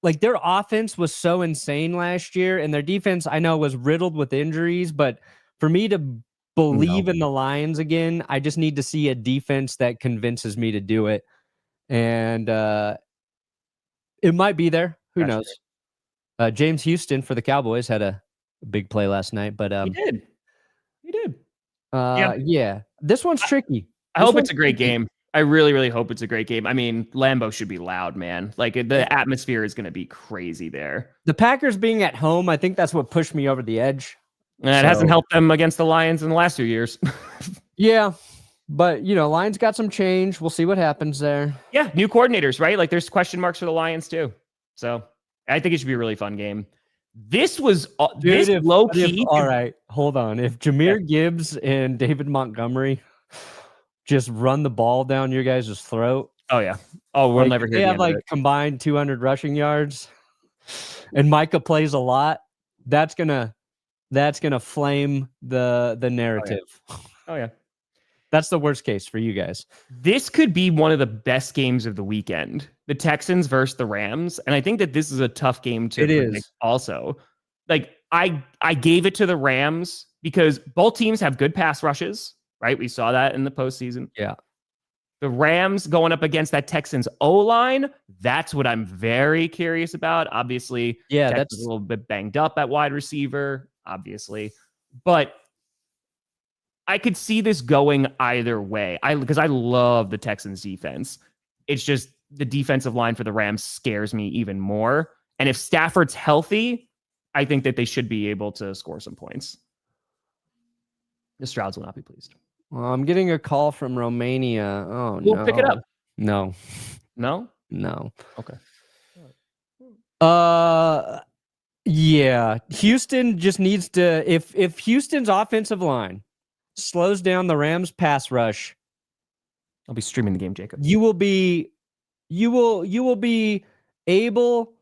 Like, their offense was so insane last year, and their defense, I know, was riddled with injuries, but for me to believe in the Lions again, I just need to see a defense that convinces me to do it. And it might be there. Who knows? James Houston for the Cowboys had a big play last night, but he did. Yeah. This one's tricky. I hope it's a great game. I really, really hope it's a great game. I mean, Lambeau should be loud, man. Like, the atmosphere is going to be crazy there. The Packers being at home, I think that's what pushed me over the edge. And it hasn't helped them against the Lions in the last few years. Yeah. But, Lions got some change. We'll see what happens there. Yeah, new coordinators, right? Like, there's question marks for the Lions, too. So, I think it should be a really fun game. This was low-key. All right, hold on. If Jahmyr Gibbs and David Montgomery just run the ball down your guys' throat. Oh, yeah. Oh, we'll never hear they the have, end of it. Combined 200 rushing yards, and Micah plays a lot. That's gonna flame the narrative. Oh, yeah. That's the worst case for you guys. This could be one of the best games of the weekend. The Texans versus the Rams. And I think that this is a tough game to predict also. Like, I gave it to the Rams because both teams have good pass rushes, right? We saw that in the postseason. Yeah. The Rams going up against that Texans O-line, that's what I'm very curious about. Obviously, that's a little bit banged up at wide receiver, obviously. But I could see this going either way. Because I love the Texans defense. It's just the defensive line for the Rams scares me even more. And if Stafford's healthy, I think that they should be able to score some points. The Strouds will not be pleased. Well, I'm getting a call from Romania. Oh, we'll pick it up. No. No? No. Okay. Yeah, Houston just needs to. If Houston's offensive line slows down the Rams' pass rush, I'll be streaming the game, Jacob. you will be able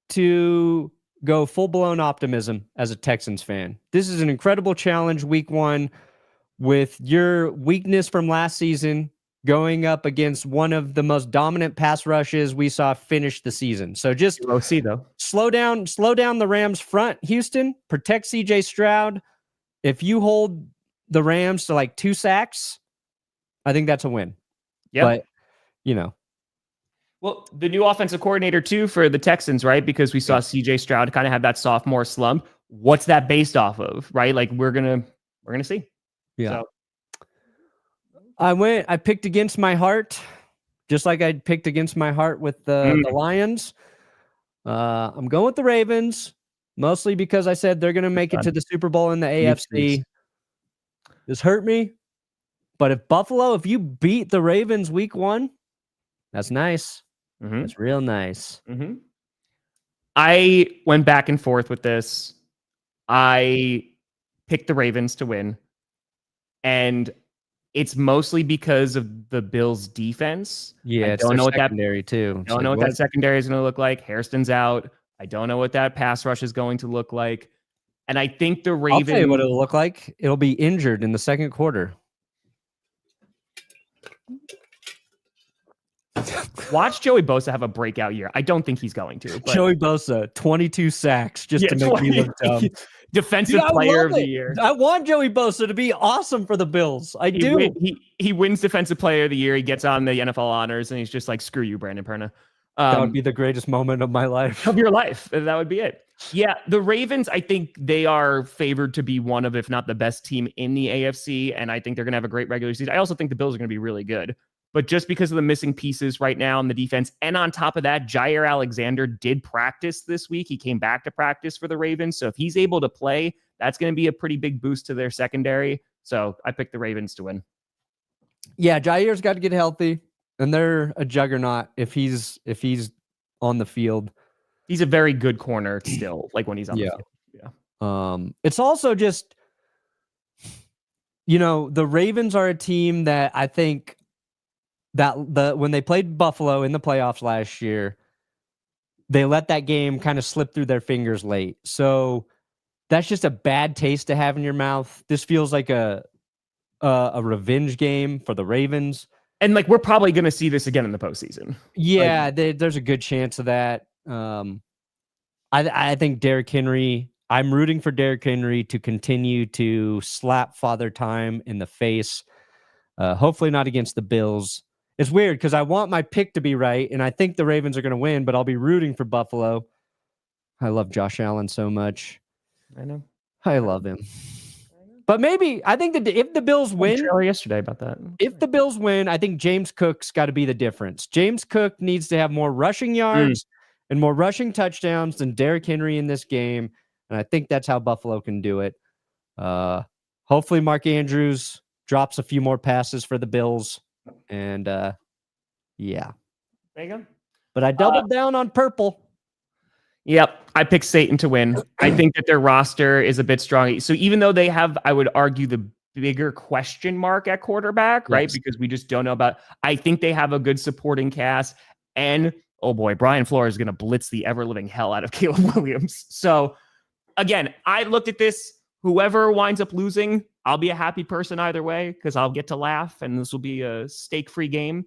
to go full-blown optimism as a Texans fan. This is an incredible challenge week 1 with your weakness from last season going up against one of the most dominant pass rushes we saw finish the season. So just OC though. Slow down the Rams front, Houston. Protect CJ Stroud. If you hold the Rams to like 2 sacks, I think that's a win. Yeah. But, you know. Well, the new offensive coordinator too for the Texans, right? Because we saw CJ Stroud kind of have that sophomore slump. What's that based off of, right? Like we're gonna see. Yeah. So. I picked against my heart, just like I picked against my heart with the Lions. I'm going with the Ravens, mostly because I said they're going to make it to the Super Bowl in the AFC. This hurt me. But if you beat the Ravens week 1, that's nice. That's real nice. I went back and forth with this. I picked the Ravens to win. And it's mostly because of the Bills' defense. Yeah, I don't know what secondary too. I don't know what that secondary is going to look like. Hairston's out. I don't know what that pass rush is going to look like. And I think the Ravens... I'll tell you what it'll look like. It'll be injured in the second quarter. Watch Joey Bosa have a breakout year. I don't think he's going to. But... Joey Bosa, 22 sacks just to make me look dumb. Defensive player of the year. I want Joey Bosa to be awesome for the Bills. I do. He wins defensive player of the year. He gets on the NFL honors, and he's just like, screw you, Brandon Perna. That would be the greatest moment of my life. Of your life. That would be it. Yeah, the Ravens, I think they are favored to be one of, if not the best team in the AFC, and I think they're going to have a great regular season. I also think the Bills are going to be really good. But just because of the missing pieces right now in the defense, and on top of that, Jair Alexander did practice this week. He came back to practice for the Ravens. So if he's able to play, that's going to be a pretty big boost to their secondary. So I picked the Ravens to win. Yeah, Jair's got to get healthy, and they're a juggernaut if he's on the field. He's a very good corner still, like when he's on the field. Yeah. It's also just, the Ravens are a team that I think that when they played Buffalo in the playoffs last year, they let that game kind of slip through their fingers late. So that's just a bad taste to have in your mouth. This feels like a revenge game for the Ravens. And like, we're probably going to see this again in the postseason. Yeah, there's a good chance of that. I think Derrick Henry, I'm rooting for Derrick Henry to continue to slap Father Time in the face. Hopefully not against the Bills. It's weird because I want my pick to be right, and I think the Ravens are going to win, but I'll be rooting for Buffalo. I love Josh Allen so much. I know. I love him. But maybe, I think that if the Bills win... yesterday about that. If the Bills win, I think James Cook's got to be the difference. James Cook needs to have more rushing yards and more rushing touchdowns than Derrick Henry in this game, and I think that's how Buffalo can do it. Hopefully Mark Andrews drops a few more passes for the Bills. And yeah, there you go. But I doubled down on purple. Yep, I picked Satan to win. I think that their roster is a bit strong. So even though they have, I would argue, the bigger question mark at quarterback, right? Because we just don't know about. I think they have a good supporting cast, and oh boy, Brian Flores is going to blitz the ever living hell out of Caleb Williams. So again, I looked at this. Whoever winds up losing, I'll be a happy person either way because I'll get to laugh, and this will be a stake-free game.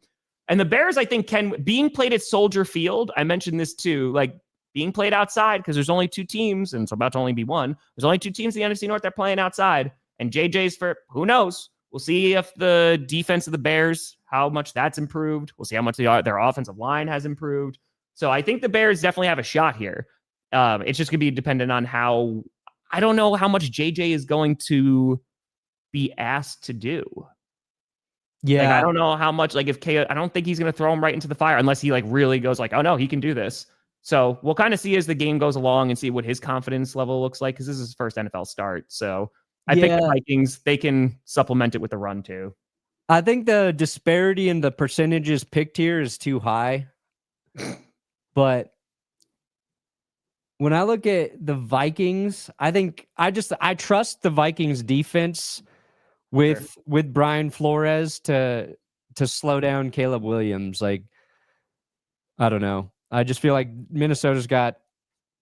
And the Bears, I think, being played at Soldier Field, I mentioned this too, like being played outside because there's only 2 teams, and it's about to only be one. There's only 2 teams in the NFC North that are playing outside, and JJ's for who knows. We'll see if the defense of the Bears, how much that's improved. We'll see how much their offensive line has improved. So I think the Bears definitely have a shot here. It's just going to be dependent on how. I don't know how much JJ is going to be asked to do. Yeah. Like, I don't know how much, like if I don't think he's going to throw him right into the fire unless he like really goes like, oh no, he can do this. So we'll kind of see as the game goes along and see what his confidence level looks like. Cause this is his first NFL start. So I think the Vikings, they can supplement it with the run too. I think the disparity in the percentages picked here is too high, but when I look at the Vikings, I trust the Vikings defense with Brian Flores to slow down Caleb Williams. Like, I don't know. I just feel like Minnesota's got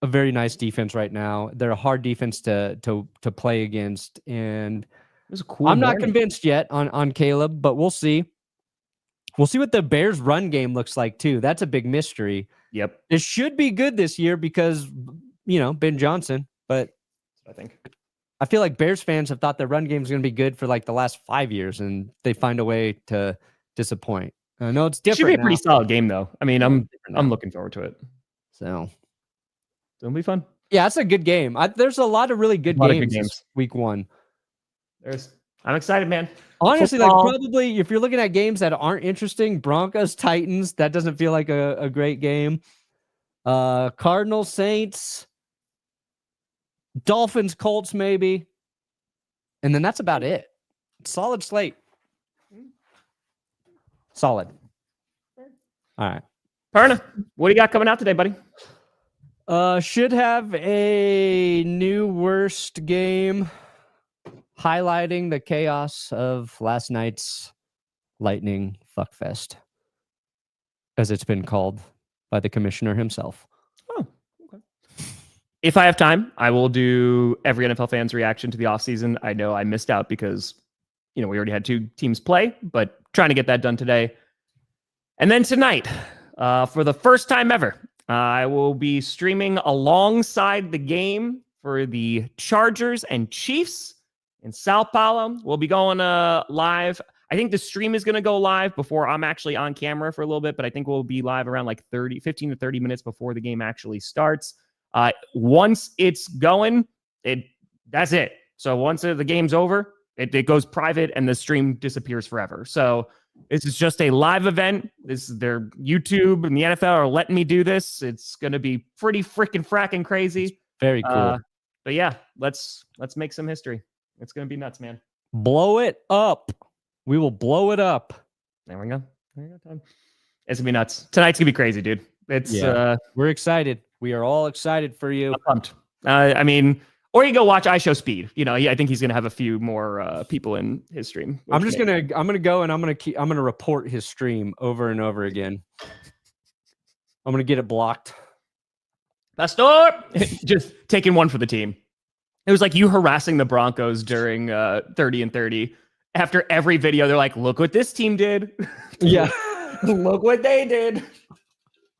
a very nice defense right now. They're a hard defense to play against, and I'm not convinced yet on Caleb, but we'll see. We'll see what the Bears' run game looks like too. That's a big mystery. Yep, it should be good this year because Ben Johnson. But I feel like Bears fans have thought their run game is going to be good for like the last 5 years, and they find a way to disappoint. I know it's different. It should be a pretty solid game, though. I mean, I'm looking forward to it. So it'll be fun. Yeah, it's a good game. There's a lot of really good games week one. I'm excited, man. Honestly, football. Like probably if you're looking at games that aren't interesting, Broncos, Titans, that doesn't feel like a great game. Cardinals, Saints, Dolphins, Colts, maybe. And then that's about it. Solid slate. Solid. All right. Perna, what do you got coming out today, buddy? Should have a new worst game highlighting the chaos of last night's Lightning Fuckfest, as it's been called by the commissioner himself. Oh, okay. If I have time, I will do every NFL fan's reaction to the offseason. I know I missed out because, we already had 2 teams play, but trying to get that done today. And then tonight, for the first time ever, I will be streaming alongside the game for the Chargers and Chiefs in Sao Paulo. We'll be going live. I think the stream is going to go live before I'm actually on camera for a little bit, but I think we'll be live around like 15 to 30 minutes before the game actually starts. Once it's going, that's it. So once the game's over, it goes private and the stream disappears forever. So this is just a live event. This is their YouTube and the NFL are letting me do this. It's going to be pretty freaking fracking crazy. It's very cool. But yeah, let's make some history. It's going to be nuts, man. Blow it up. We will blow it up. There we go. Time. It's going to be nuts. Tonight's going to be crazy, dude. We're excited. We are all excited for you. I'm pumped. I mean, or you go watch I Show Speed. I think he's going to have a few more people in his stream. I'm going to go and I'm going to report his stream over and over again. I'm going to get it blocked. Pastor! Just taking one for the team. It was like you harassing the Broncos during 30 and 30. After every video, they're like, look what this team did. Yeah. Look what they did.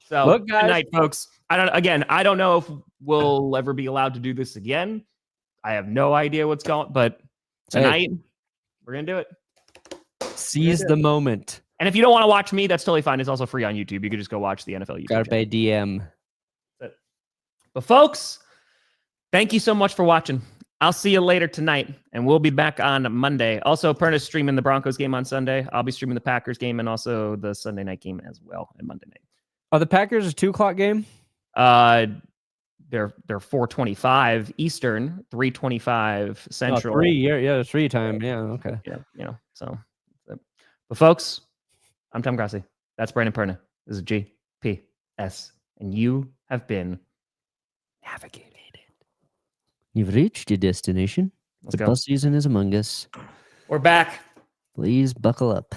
So, look, guys. Good night, folks. I don't know if we'll ever be allowed to do this again. I have no idea what's going, but tonight, we're going to do it. Seize the moment. And if you don't want to watch me, that's totally fine. It's also free on YouTube. You can just go watch the NFL YouTube Carpe diem. But folks, thank you so much for watching. I'll see you later tonight, and we'll be back on Monday. Also, Perna's streaming the Broncos game on Sunday. I'll be streaming the Packers game and also the Sunday night game as well on Monday night. Are the Packers a 2:00 game? They're 4:25 Eastern, 3:25 Central. 3 time. Yeah, okay. Yeah, so. But folks, I'm Tom Grossi. That's Brandon Perna. This is GPS, and you have been navigated. You've reached your destination. Let's the go. bus season is among us. We're back. Please buckle up.